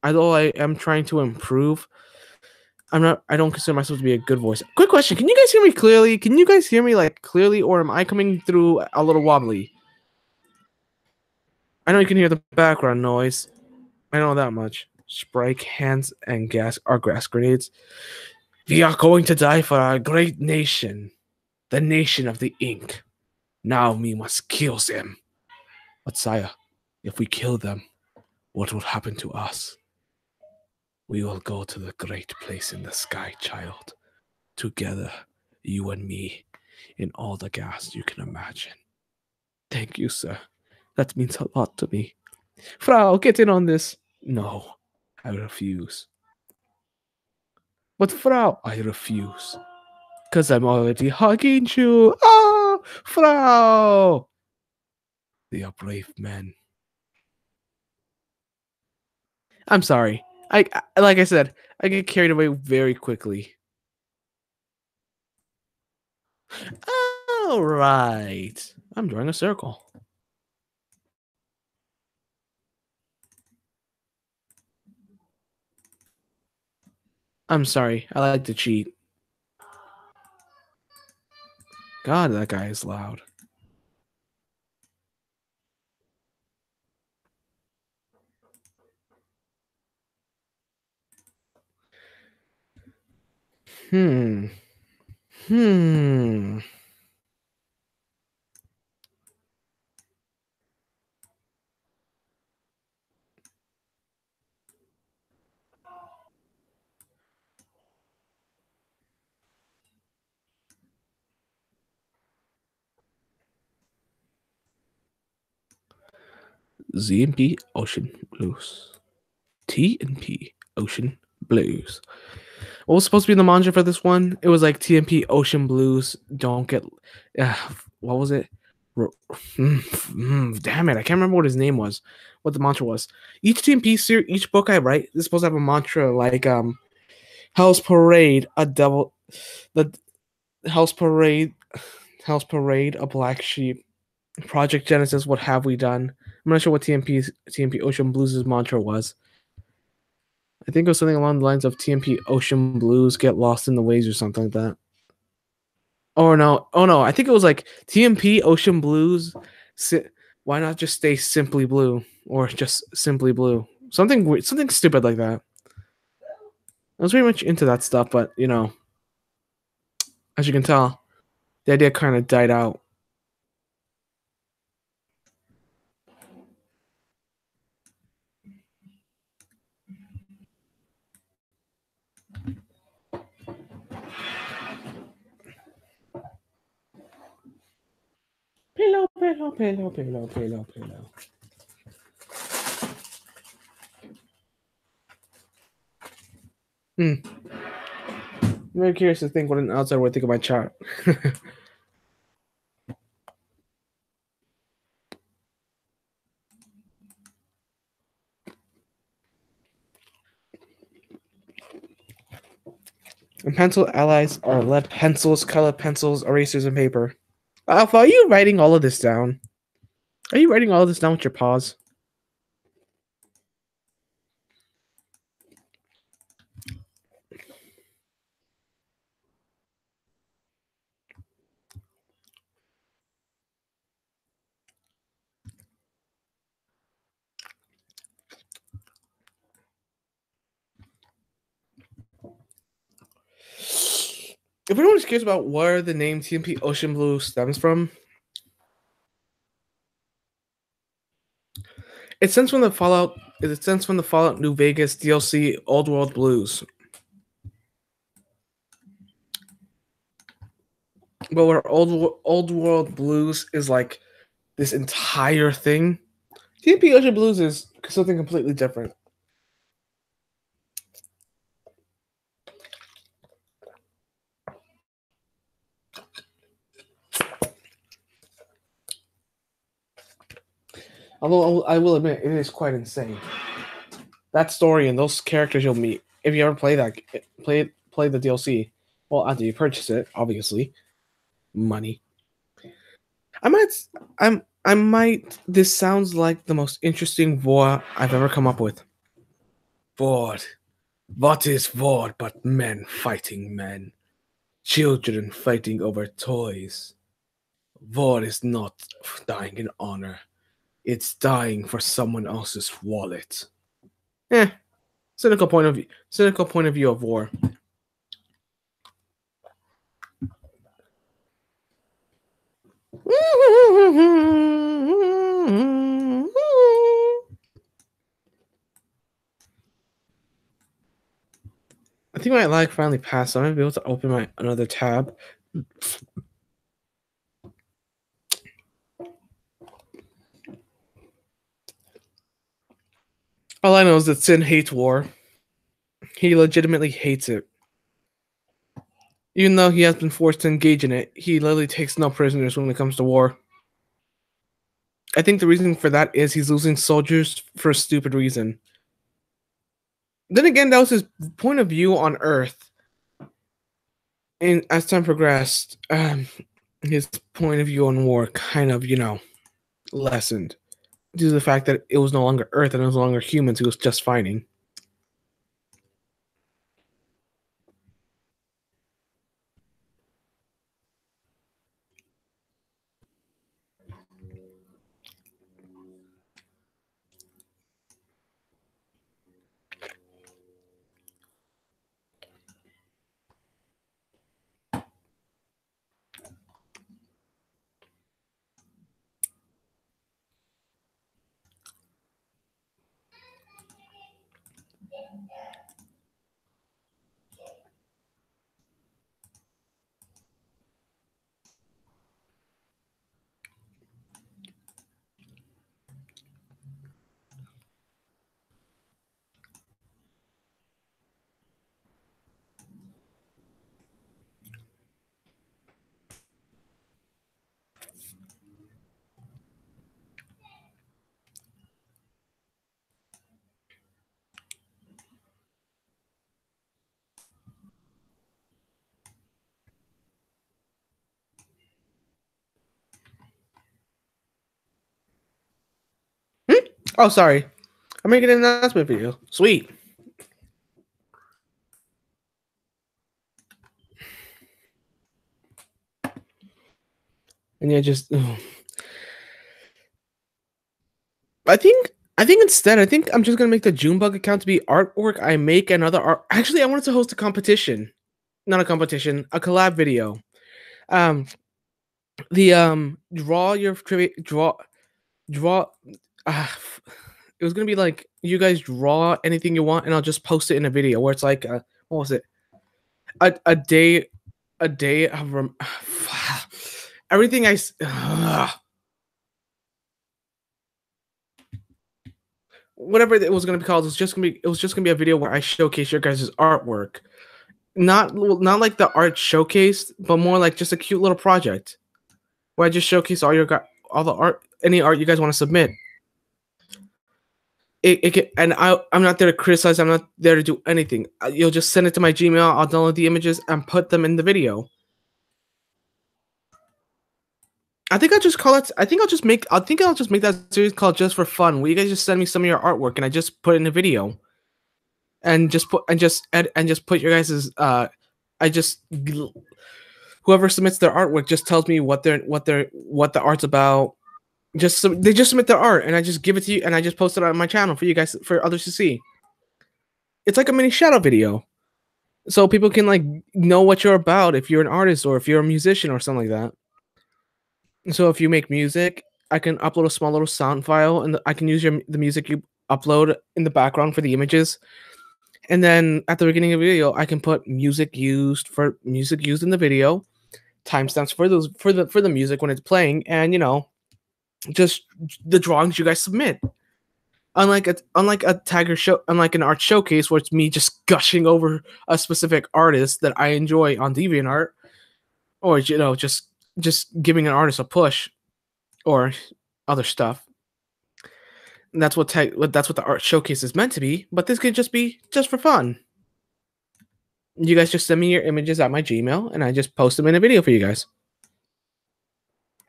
although I am trying to improve. I don't consider myself to be a good voice. Quick question, can you guys hear me clearly? Can you guys hear me like clearly, or am I coming through a little wobbly? I know you can hear the background noise. I know that much. Spray cans and gas grenades. We are going to die for our great nation, the nation of the ink. Now we must kill them. But sire, if we kill them, what will happen to us? We will go to the great place in the sky, child. Together, you and me, in all the gas you can imagine. Thank you, sir. That means a lot to me. Frau, get in on this. No, I refuse. But Frau, I refuse. Because I'm already hugging you. Ah, Frau! They are brave men. I'm sorry. Like I said, I get carried away very quickly. All right. I'm drawing a circle. I'm sorry. I like to cheat. God, that guy is loud. Hmm. Hmm. ZMP Ocean Blues. TNP Ocean Blues. What was supposed to be the mantra for this one? It was like TNP Ocean Blues. Don't get. Uh, what was it? Damn it! I can't remember what his name was. What the mantra was. Each TNP series, each book I write is supposed to have a mantra like Hell's Parade, a devil, the Hell's Parade, Hell's Parade, a black sheep, Project Genesis. What have we done? I'm not sure what TNP Ocean Blues' mantra was. I think it was something along the lines of TNP Ocean Blues get lost in the waves or something like that. Oh no, I think it was like TNP Ocean Blues. Why not just stay simply blue or just simply blue? Something weird, something stupid like that. I was very much into that stuff, but you know, as you can tell, the idea kind of died out. Pillow, pillow, pillow, pillow, pillow, pillow. Hmm. I'm very curious to think what an outsider would think of my chart. And pencil allies are lead pencils, color pencils, erasers, and paper. Alpha, are you writing all of this down? Are you writing all of this down with your paws? If anyone's curious about where the name TNP Ocean Blue stems from, it stems from the Fallout. It stems from the Fallout New Vegas DLC Old World Blues. But where Old World Blues is like this entire thing, TNP Ocean Blues is something completely different. Although I will admit, it is quite insane. That story and those characters you'll meet if you ever play the DLC. Well, after you purchase it, obviously, money. I might, I might. This sounds like the most interesting war I've ever come up with. War. What is war but men fighting men? Children fighting over toys. War is not dying in honor. It's dying for someone else's wallet. Eh, cynical point of view. Cynical point of view of war. I think my lag finally passed. So I'm gonna be able to open my another tab. All I know is that Sin hates war. He legitimately hates it. Even though he has been forced to engage in it, he literally takes no prisoners when it comes to war. I think the reason for that is he's losing soldiers for a stupid reason. Then again, that was his point of view on Earth. And as time progressed, his point of view on war kind of, lessened due to the fact that it was no longer Earth and it was no longer humans he was just fighting. Hmm? Oh, sorry. I'm making an announcement video. Sweet. And yeah, just I think instead, I think I'm just gonna make the Junebug account to be artwork I make and other art. Actually, I wanted to host a competition, not a competition, a collab video. Um, the draw your draw. Uh, it was gonna be like you guys draw anything you want, and I'll just post it in a video where it's like, what was it? A day, of everything whatever it was gonna be called. It was just gonna be a video where I showcase your guys' artwork. Not like the art showcase, but more like just a cute little project where I just showcase all the art, any art you guys want to submit. I'm not there to criticize. I'm not there to do anything. You'll just send it to my Gmail. I'll download the images and put them in the video. I think I'll just call it. I think I'll just make that series called Just for Fun. Where you guys just send me some of your artwork and I just put it in a video, and just put your guys's. I just whoever submits their artwork just tells me what the art's about. They just submit their art and I just give it to you and I just post it on my channel for you guys for others to see. It's like a mini shadow video, so people can like know what you're about if you're an artist or if you're a musician or something like that. So if you make music, I can upload a small little sound file and I can use the music you upload in the background for the images. And then at the beginning of the video, I can put music used in the video, timestamps for the music when it's playing, and just the drawings you guys submit. Unlike a tagger show, unlike an art showcase where it's me just gushing over a specific artist that I enjoy on DeviantArt, or just giving an artist a push or other stuff. And that's what the art showcase is meant to be. But this could just be just for fun. You guys just send me your images at my Gmail, and I just post them in a video for you guys.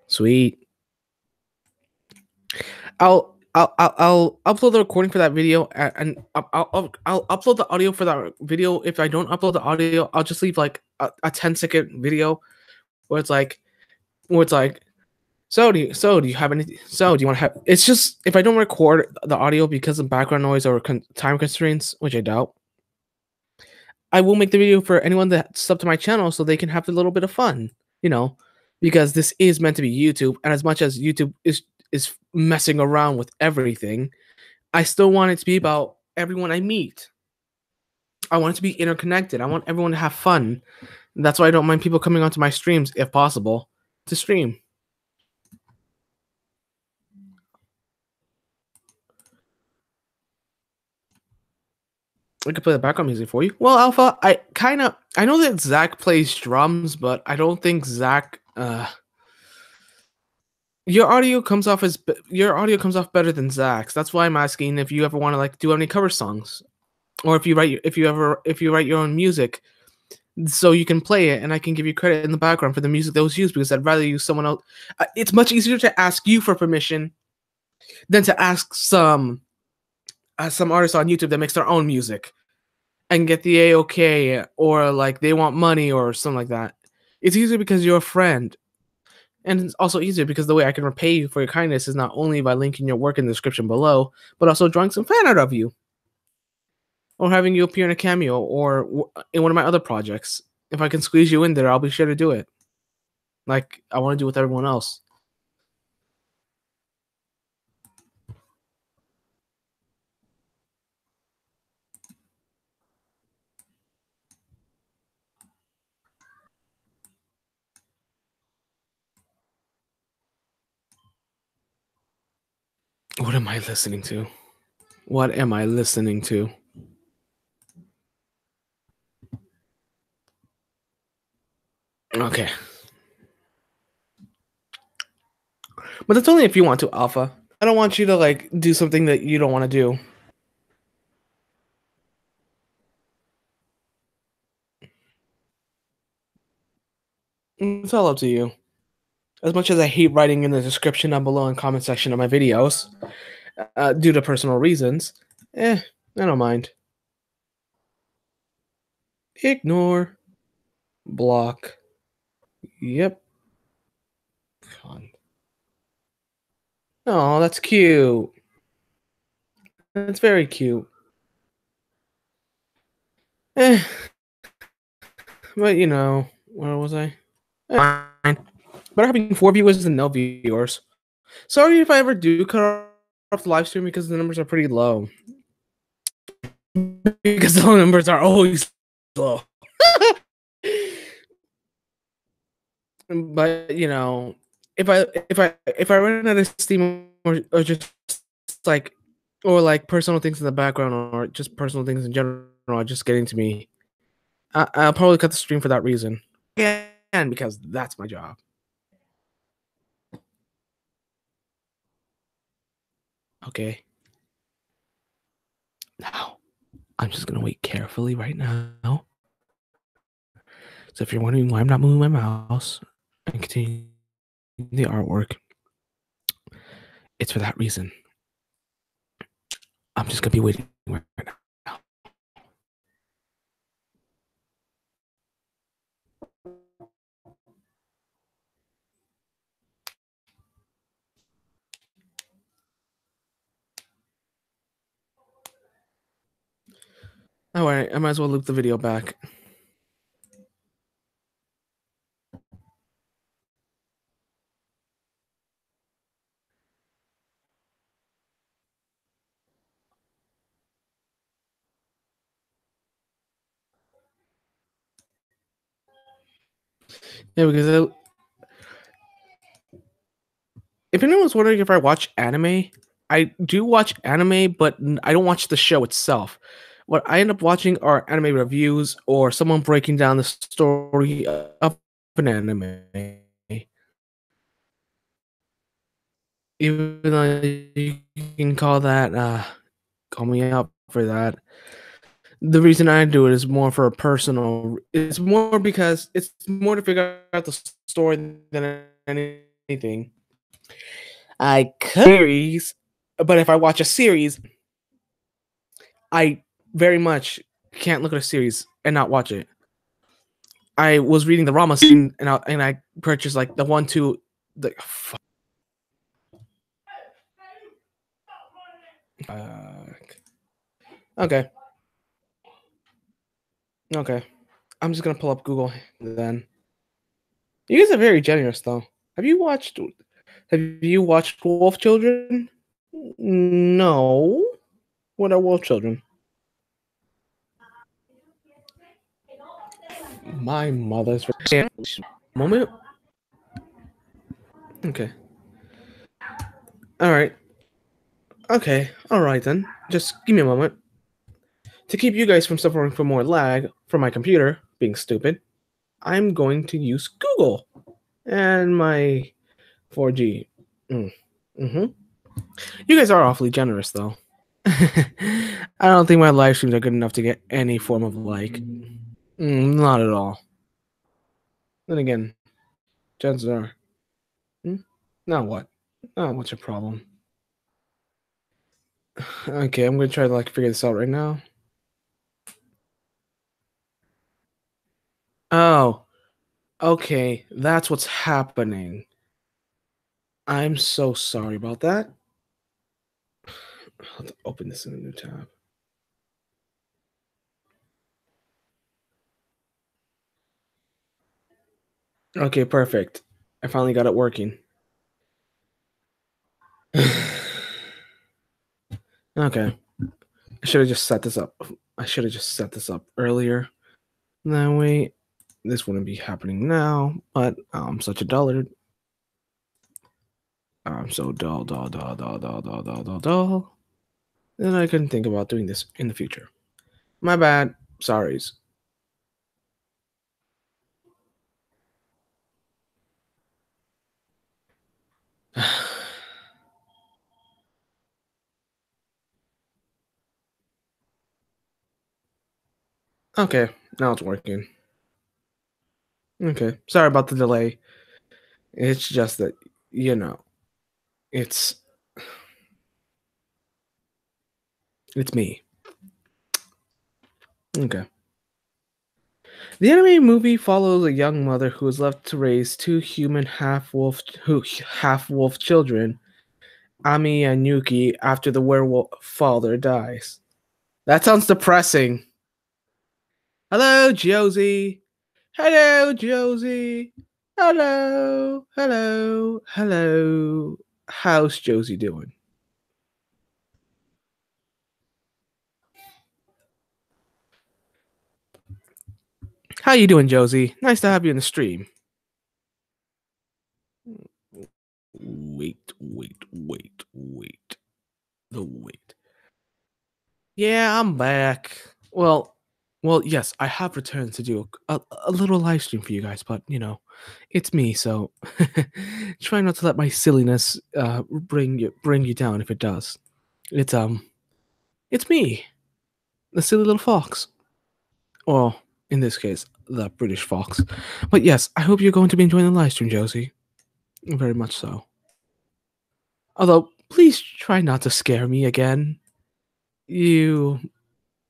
Sweet. I'll upload the recording for that video, and I'll upload the audio for that video. If I don't upload the audio, I'll just leave like a 10-second video where it's like, so do you have anything? So do you want to have? It's just if I don't record the audio because of background noise or time constraints, which I doubt, I will make the video for anyone that's up to my channel so they can have a little bit of fun, you know, because this is meant to be YouTube, and as much as YouTube is messing around with everything, I still want it to be about everyone I meet. I want it to be interconnected. I want everyone to have fun. That's why I don't mind people coming onto my streams if possible to stream. I could play the background music for you. Well, Alpha, I know that Zach plays drums, but I don't think Zach your audio comes off better than Zach's. That's why I'm asking if you ever want to like do any cover songs, or if you write your own music, so you can play it and I can give you credit in the background for the music that was used, because I'd rather use someone else. It's much easier to ask you for permission than to ask some artist on YouTube that makes their own music and get the A-OK, or like they want money or something like that. It's easier because you're a friend. And it's also easier because the way I can repay you for your kindness is not only by linking your work in the description below, but also drawing some fan art of you, or having you appear in a cameo, or in one of my other projects. If I can squeeze you in there, I'll be sure to do it. Like I want to do with everyone else. What am I listening to? What am I listening to? Okay. But that's only if you want to, Alpha. I don't want you to like do something that you don't want to do. It's all up to you. As much as I hate writing in the description down below and comment section of my videos, due to personal reasons, I don't mind. Ignore. Block. Yep. Oh, that's cute. That's very cute. Eh. But you know, where was I? Fine. Better having 4 viewers than no viewers. Sorry if I ever do cut off the live stream because the numbers are pretty low. Because the numbers are always low. But you know, if I run out of steam, or just like, or like personal things in the background, or just personal things in general are just getting to me, I'll probably cut the stream for that reason. And because that's my job. Okay. Now, I'm just gonna wait carefully right now. So if you're wondering why I'm not moving my mouse and continue the artwork, it's for that reason. I'm just gonna be waiting right now. All right, I might as well loop the video back. Yeah, because if anyone's wondering if I watch anime, I do watch anime, but I don't watch the show itself. What I end up watching are anime reviews or someone breaking down the story of an anime. Even though you can call me out for that. The reason I do it is more for a personal. It's more because it's more to figure out the story than anything. I could series, but if I watch a series, I very much can't look at a series and not watch it. I was reading the Rama scene and I purchased like the one two the fuck. Okay. Okay. I'm just gonna pull up Google then. You guys are very generous though. Have you watched Wolf Children? No. What are Wolf Children? My mother's moment. Okay. All right. Okay. All right then. Just give me a moment. To keep you guys from suffering from more lag from my computer being stupid, I'm going to use Google and my 4G. Mm. Mm-hmm. You guys are awfully generous, though. I don't think my live streams are good enough to get any form of like. Not at all. Then again, chances are. Hmm? Now what? Oh, what's your problem? Okay, I'm gonna try to like figure this out right now. Oh, okay, that's what's happening. I'm so sorry about that. I'll have to open this in a new tab. Okay, perfect. I finally got it working. Okay. I should have just set this up. I should have just set this up earlier. That way, this wouldn't be happening now. But I'm such a dullard. I'm so dull, dull, dull, dull, dull, dull, dull, dull, dull. Then I couldn't think about doing this in the future. My bad. Sorries. Okay, now it's working. Okay, sorry about the delay. It's just that, you know, it's it's me. Okay. The anime movie follows a young mother who is left to raise two human half-wolf children, Ami and Yuki, after the werewolf father dies. That sounds depressing. Hello, Josie. Hello, Josie. Hello, hello, hello. How's Josie doing? How you doing, Josie? Nice to have you in the stream. Wait. The wait. Yeah, I'm back. Well, yes, I have returned to do a little live stream for you guys, but you know, it's me, so try not to let my silliness bring you down if it does. It's it's me, the silly little fox. Or in this case, the British fox. But yes, I hope you're going to be enjoying the live stream, Josie. Very much so. Although, please try not to scare me again. You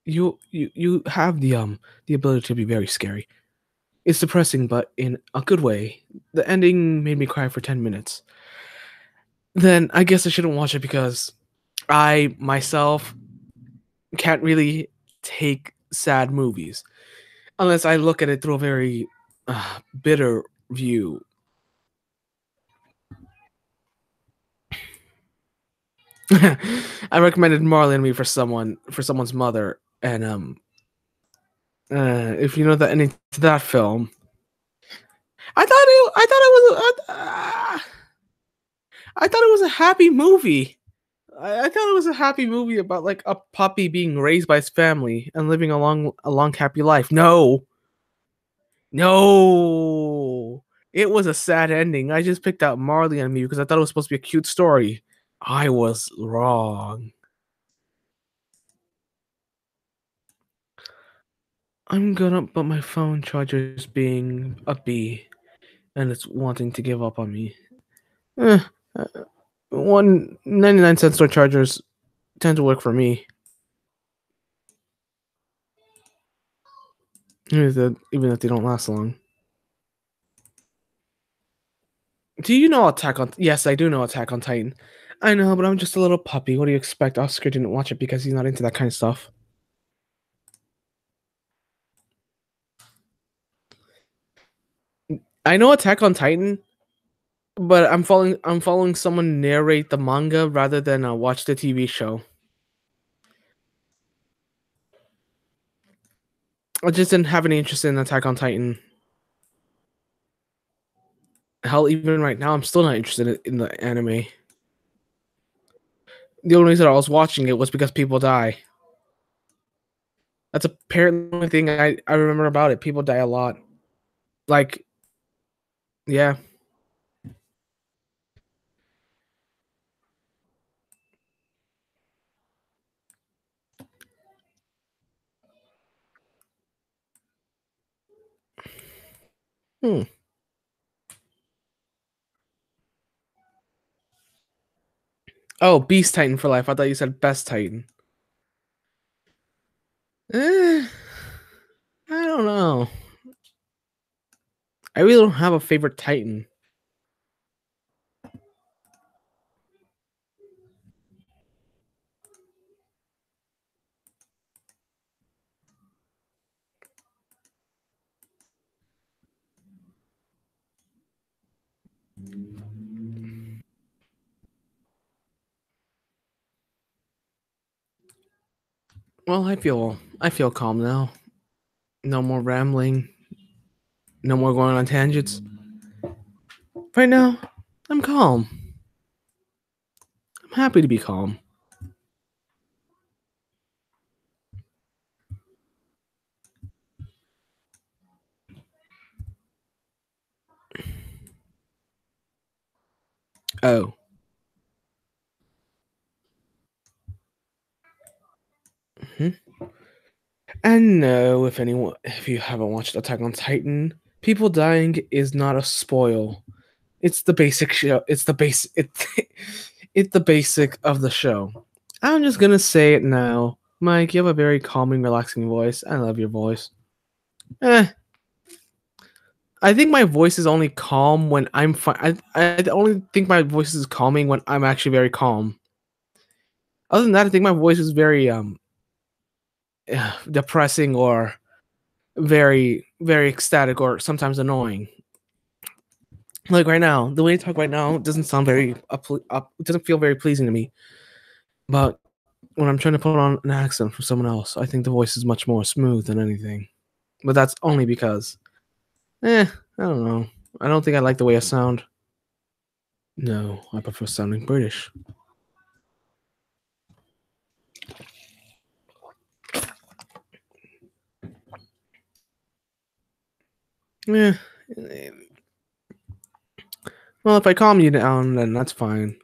you have the ability to be very scary. It's depressing, but in a good way. The ending made me cry for 10 minutes. Then I guess I shouldn't watch it because I myself can't really take sad movies unless I look at it through a very bitter view. I recommended Marley and Me for someone's mother, and if you know the ending to that film, I thought it was a happy movie. I thought it was a happy movie about like a puppy being raised by his family and living a long happy life. No, no, it was a sad ending. I just picked out Marley and Me because I thought it was supposed to be a cute story. I was wrong. I'm gonna, but my phone charger is being a B, and it's wanting to give up on me. Eh, uh, 1.99 cent store chargers tend to work for me, even if they don't last long. Do you know Attack on? Yes, I do know Attack on Titan. I know, but I'm just a little puppy. What do you expect? Oscar didn't watch it because he's not into that kind of stuff. I know Attack on Titan, but I'm following someone narrate the manga rather than watch the TV show. I just didn't have any interest in Attack on Titan. Hell, even right now, I'm still not interested in the anime. The only reason I was watching it was because people die. That's apparently the only thing I remember about it. People die a lot. Like, yeah. Hmm. Oh, Beast Titan for life. I thought you said Best Titan. Eh, I don't know. I really don't have a favorite Titan. Well, I feel calm now. No more rambling. No more going on tangents. Right now, I'm calm. I'm happy to be calm. Oh. Mhm. And no, if you haven't watched Attack on Titan, people dying is not a spoil. It's the basic show. It's the basic of the show. I'm just gonna say it now. Mike, you have a very calming, relaxing voice. I love your voice. Eh, I think my voice is only calm when I'm fine. I only think my voice is calming when I'm actually very calm. Other than that, I think my voice is very depressing or very very ecstatic or sometimes annoying. Like right now, the way I talk right now doesn't sound very it doesn't feel very pleasing to me. But when I'm trying to put on an accent for someone else, I think the voice is much more smooth than anything. But that's only because, I don't know. I don't think I like the way I sound. No, I prefer sounding British. Yeah. Well, if I calm you down, then that's fine.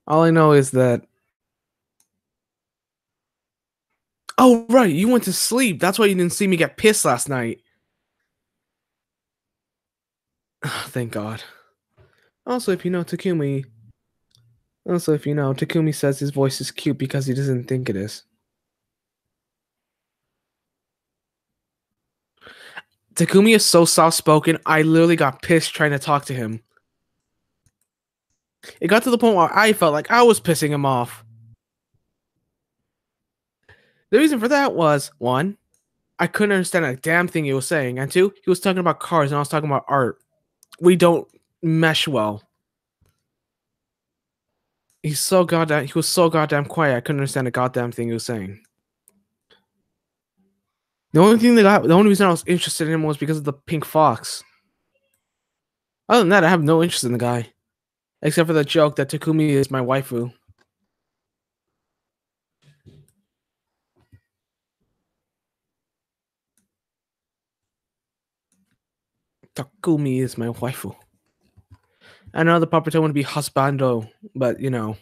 All I know is that. Oh, right, you went to sleep. That's why you didn't see me get pissed last night. Thank God. Also, if you know Takumi. Also, if you know, Takumi says his voice is cute because he doesn't think it is. Takumi is so soft spoken, I literally got pissed trying to talk to him. It got to the point where I felt like I was pissing him off. The reason for that was one, I couldn't understand a damn thing he was saying, and two, he was talking about cars and I was talking about art. We don't mesh well. He was so goddamn quiet. I couldn't understand a goddamn thing he was saying. The only reason I was interested in him was because of the pink fox. Other than that, I have no interest in the guy, except for the joke that Takumi is my waifu. Takumi is my waifu. I know the proper term would be husbando, but you know.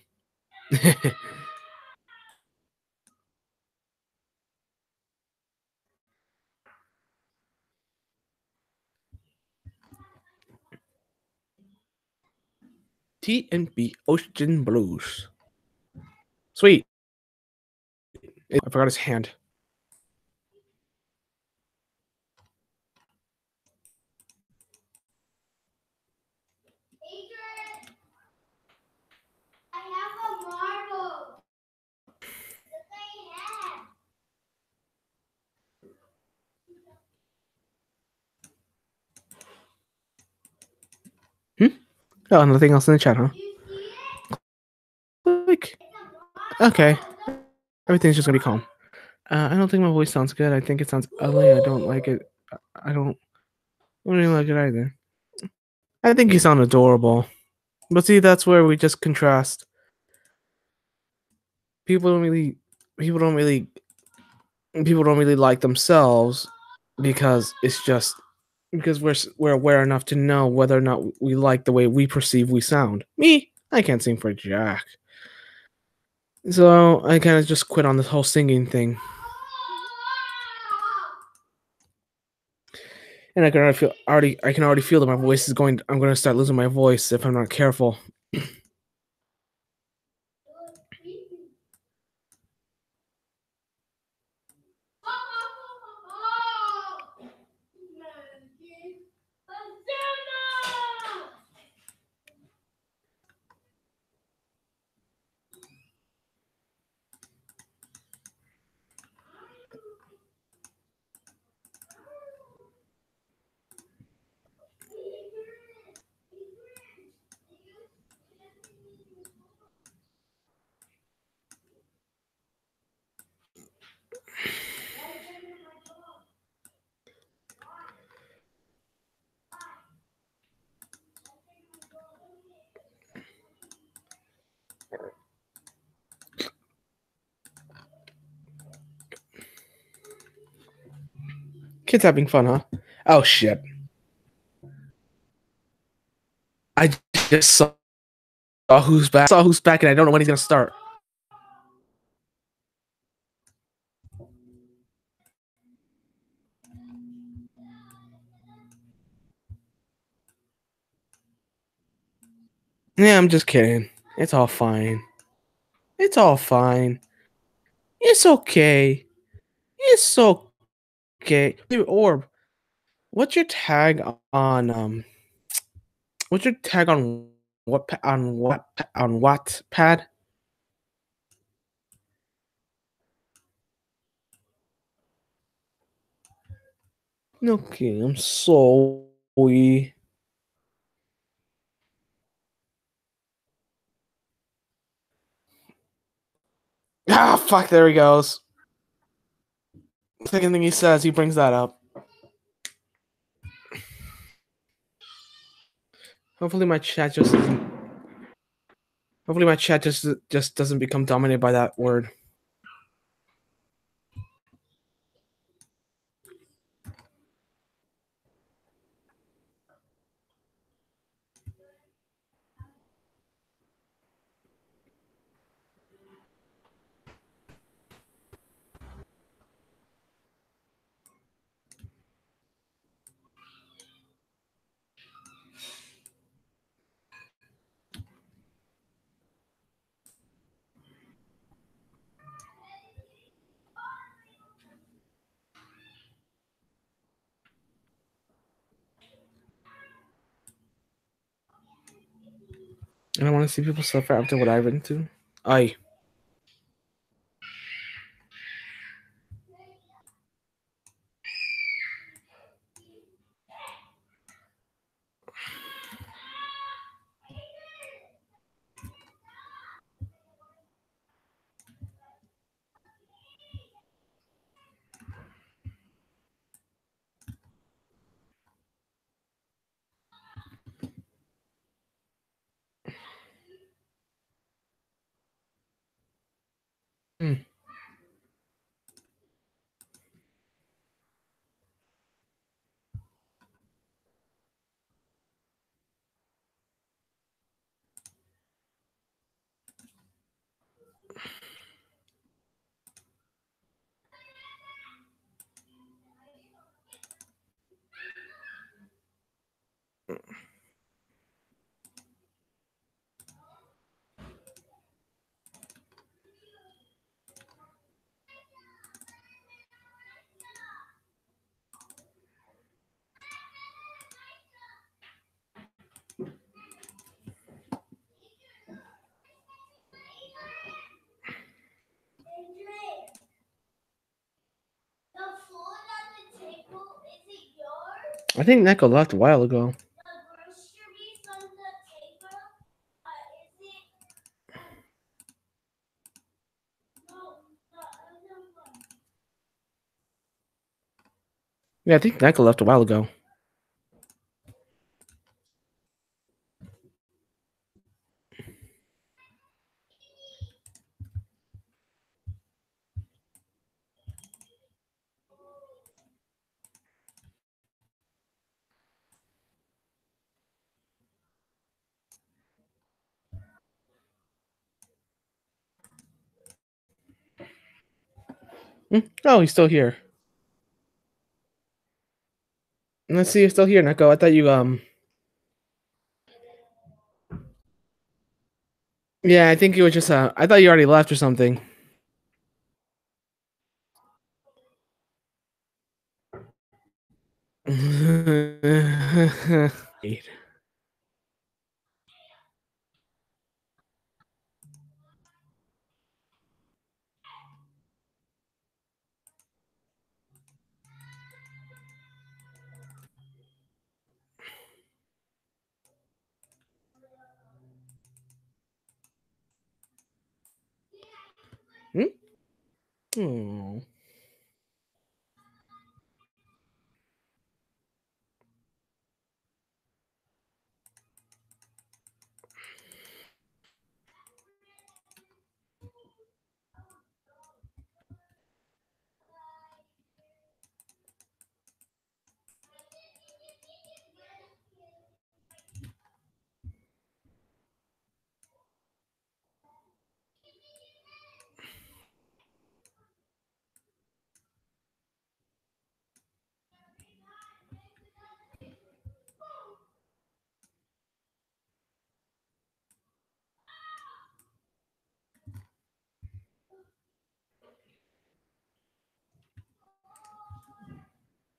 TNP Ocean Blues. Sweet. I forgot his hand. Hmm? Oh, nothing else in the chat, huh? Like, okay. Everything's just gonna be calm. I don't think my voice sounds good. I think it sounds ugly. I don't like it. I don't. I don't really like it either. I think you sound adorable. But see, that's where we just contrast. People don't really. People don't really. People don't really like themselves because it's just because we're aware enough to know whether or not we like the way we perceive we sound. Me, I can't sing for Jack. So I kind of just quit on this whole singing thing. And I can already feel that my voice is going. I'm going to start losing my voice if I'm not careful. Kids having fun, huh? Oh shit! I just saw who's back. Saw who's back, and I don't know when he's gonna start. Yeah, I'm just kidding. It's all fine. It's all fine. It's okay. It's okay. Dude, Orb, what's your tag on What's your tag on what pad? Okay, I'm sorry. Ah, fuck! There he goes. Second thing he says, he brings that up. Hopefully, my chat just doesn't. Hopefully, my chat just doesn't become dominated by that word. And I want to see people suffer after what I've been through. Aye. I think Neko left a while ago. Yeah, I think Neko left a while ago. Oh, he's still here. Let's see, you're still here, Neko. I thought you. Yeah, I think you were just. I thought you already left or something. Hmm? Oh.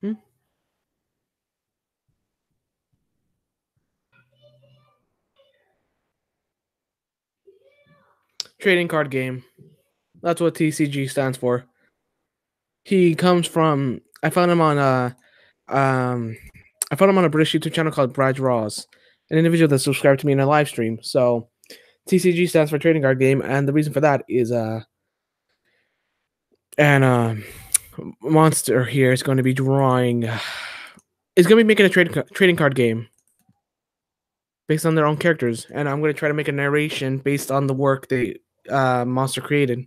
Hmm? Trading card game. That's what TCG stands for. He comes from. Um, I found him on a British YouTube channel called Brad Draws, an individual that subscribed to me in a live stream. So TCG stands for trading card game, and the reason for that is and Monster here is going to be drawing. Is going to be making a trading card game based on their own characters, and I'm going to try to make a narration based on the work they Monster created.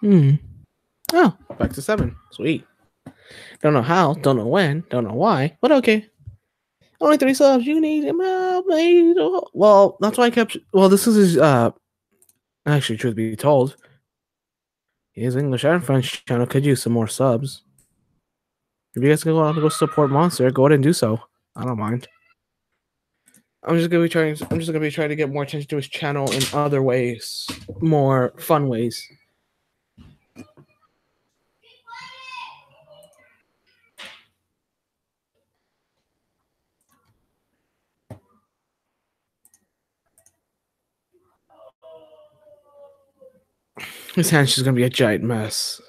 Hmm. Oh, back to 7. Sweet. Don't know how, don't know when, don't know why, but okay. Only 3 subs. You need him out, mate. Well, that's why I kept. Well, this is his. Actually, truth be told, his English and French channel could use some more subs. If you guys can go out and go support Monster, go ahead and do so. I don't mind. I'm just gonna be trying. I'm just gonna be trying to get more attention to his channel in other ways, more fun ways. His hand's just gonna be a giant mess.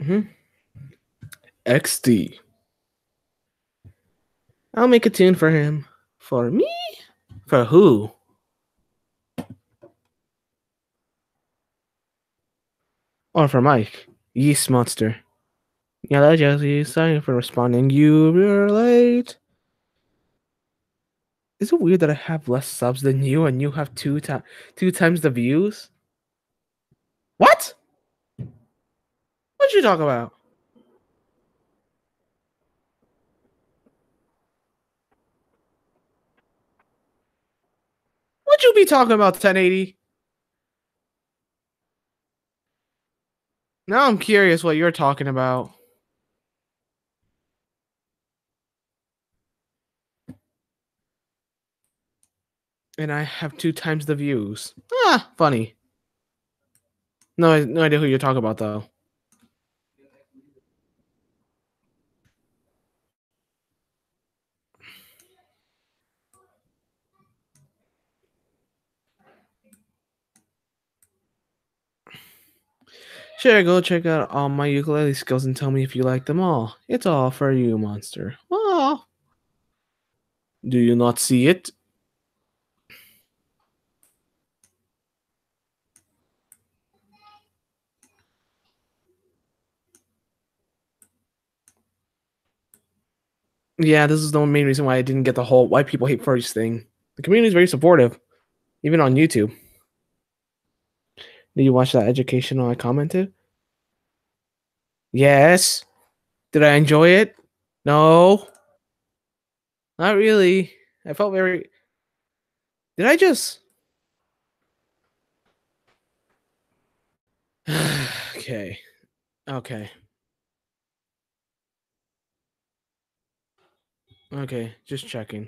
Hmm. XD. I'll make a tune for him. For me? For who? Or for Mike? Yeast Monster. Yeah, Josie. Sorry for responding. You were late. Is it weird that I have less subs than you and you have two times the views? What? What you talk about? What you be talking about, 1080? Now I'm curious what you're talking about. And I have two times the views. Ah, funny. No idea who you're talking about though. Sure, go check out all my ukulele skills and tell me if you like them all. It's all for you, monster. Oh, do you not see it? Yeah, this is the main reason why I didn't get the whole why people hate furries thing. The community is very supportive, even on YouTube. Did you watch that educational I commented? Yes. Did I enjoy it? No, not really. I felt very. Did I just? Okay. Okay. Okay. Just checking.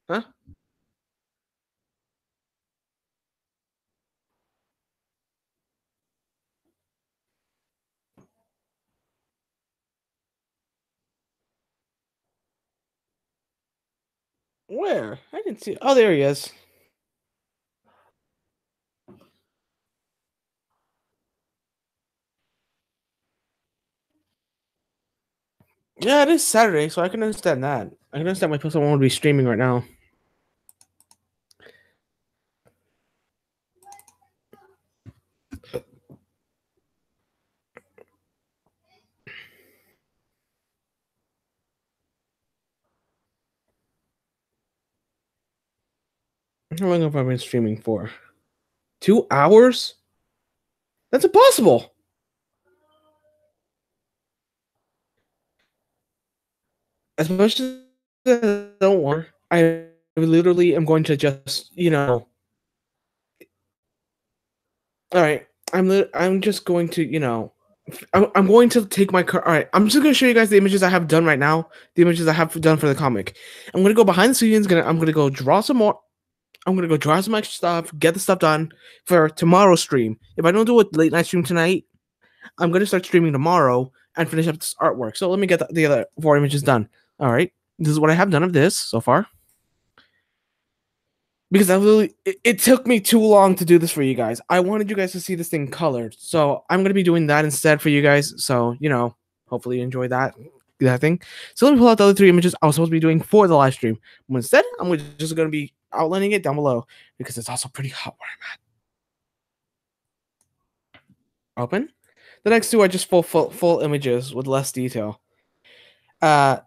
Huh? Where? I didn't see. Oh, there he is. Yeah, it is Saturday, so I can understand that. I can understand why someone would be streaming right now. How long have I been streaming for? 2 hours? That's impossible. As much as I don't want, I literally am going to just, all right. I'm just going to, I'm going to take my car. All right, I'm just gonna show you guys the images I have done right now. The images I have done for the comic. I'm gonna go behind the scenes. I'm gonna go draw some more. I'm gonna go draw some extra stuff. Get the stuff done for tomorrow's stream. If I don't do a late night stream tonight, I'm gonna start streaming tomorrow and finish up this artwork. So let me get the other 4 images done. All right, this is what I have done of this so far. because it took me too long to do this for you guys. I wanted you guys to see this thing colored, so I'm gonna be doing that instead for you guys. So hopefully you enjoy that thing. So let me pull out the other three images I was supposed to be doing for the live stream. But instead, I'm just gonna be outlining it down below because it's also pretty hot where I'm at. Open. The next two are just full images with less detail. Yeah.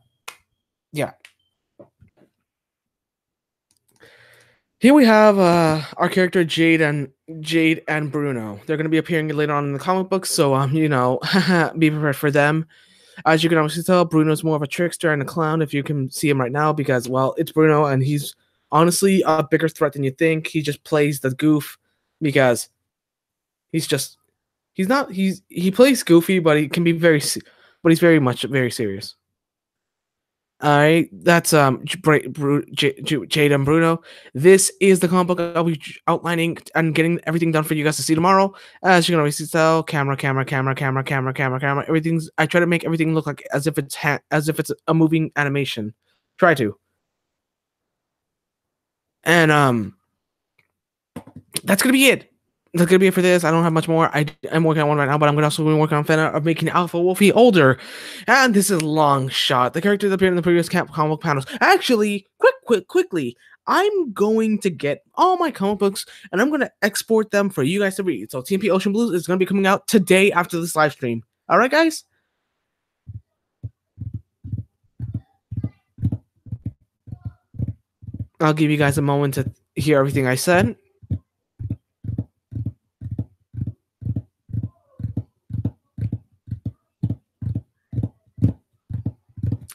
Here we have our character Jade and Bruno. They're going to be appearing later on in the comic book, so be prepared for them. As you can obviously tell, Bruno's more of a trickster and a clown if you can see him right now because well, it's Bruno and he's honestly a bigger threat than you think. He just plays the goof because he's just he plays goofy, but he can be but he's very serious. All right, that's Jade and Bruno. This is the comic book I'll be outlining and getting everything done for you guys to see tomorrow. As you can always tell, camera. Everything's. I try to make everything look like as if it's a moving animation. Try to. And that's gonna be it. That's gonna be it for this. I don't have much more. I'm working on one right now, but I'm gonna also be working on fan art of making Alpha Wolfie older. And this is long shot. The characters appeared in the previous comic book panels. Actually, quickly, I'm going to get all my comic books and I'm gonna export them for you guys to read. So TNP Ocean Blues is gonna be coming out today after this live stream. All right, guys. I'll give you guys a moment to hear everything I said.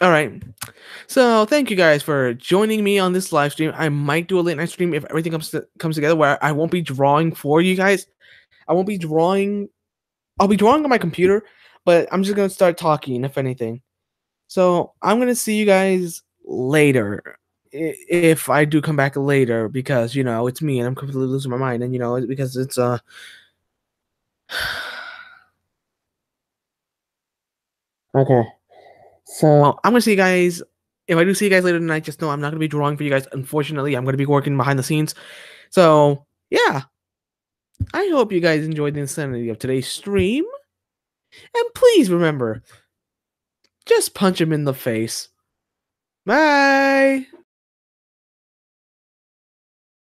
All right. So thank you guys for joining me on this live stream. I might do a late night stream if everything comes together where I won't be drawing for you guys. I won't be drawing. I'll be drawing on my computer, but I'm just gonna start talking if anything. So I'm gonna see you guys later if I do come back later because it's me and I'm completely losing my mind and because it's okay. So I'm gonna see you guys. If I do see you guys later tonight, just know I'm not gonna be drawing for you guys. Unfortunately, I'm gonna be working behind the scenes. So yeah, I hope you guys enjoyed the insanity of today's stream. And please remember, just punch him in the face. Bye.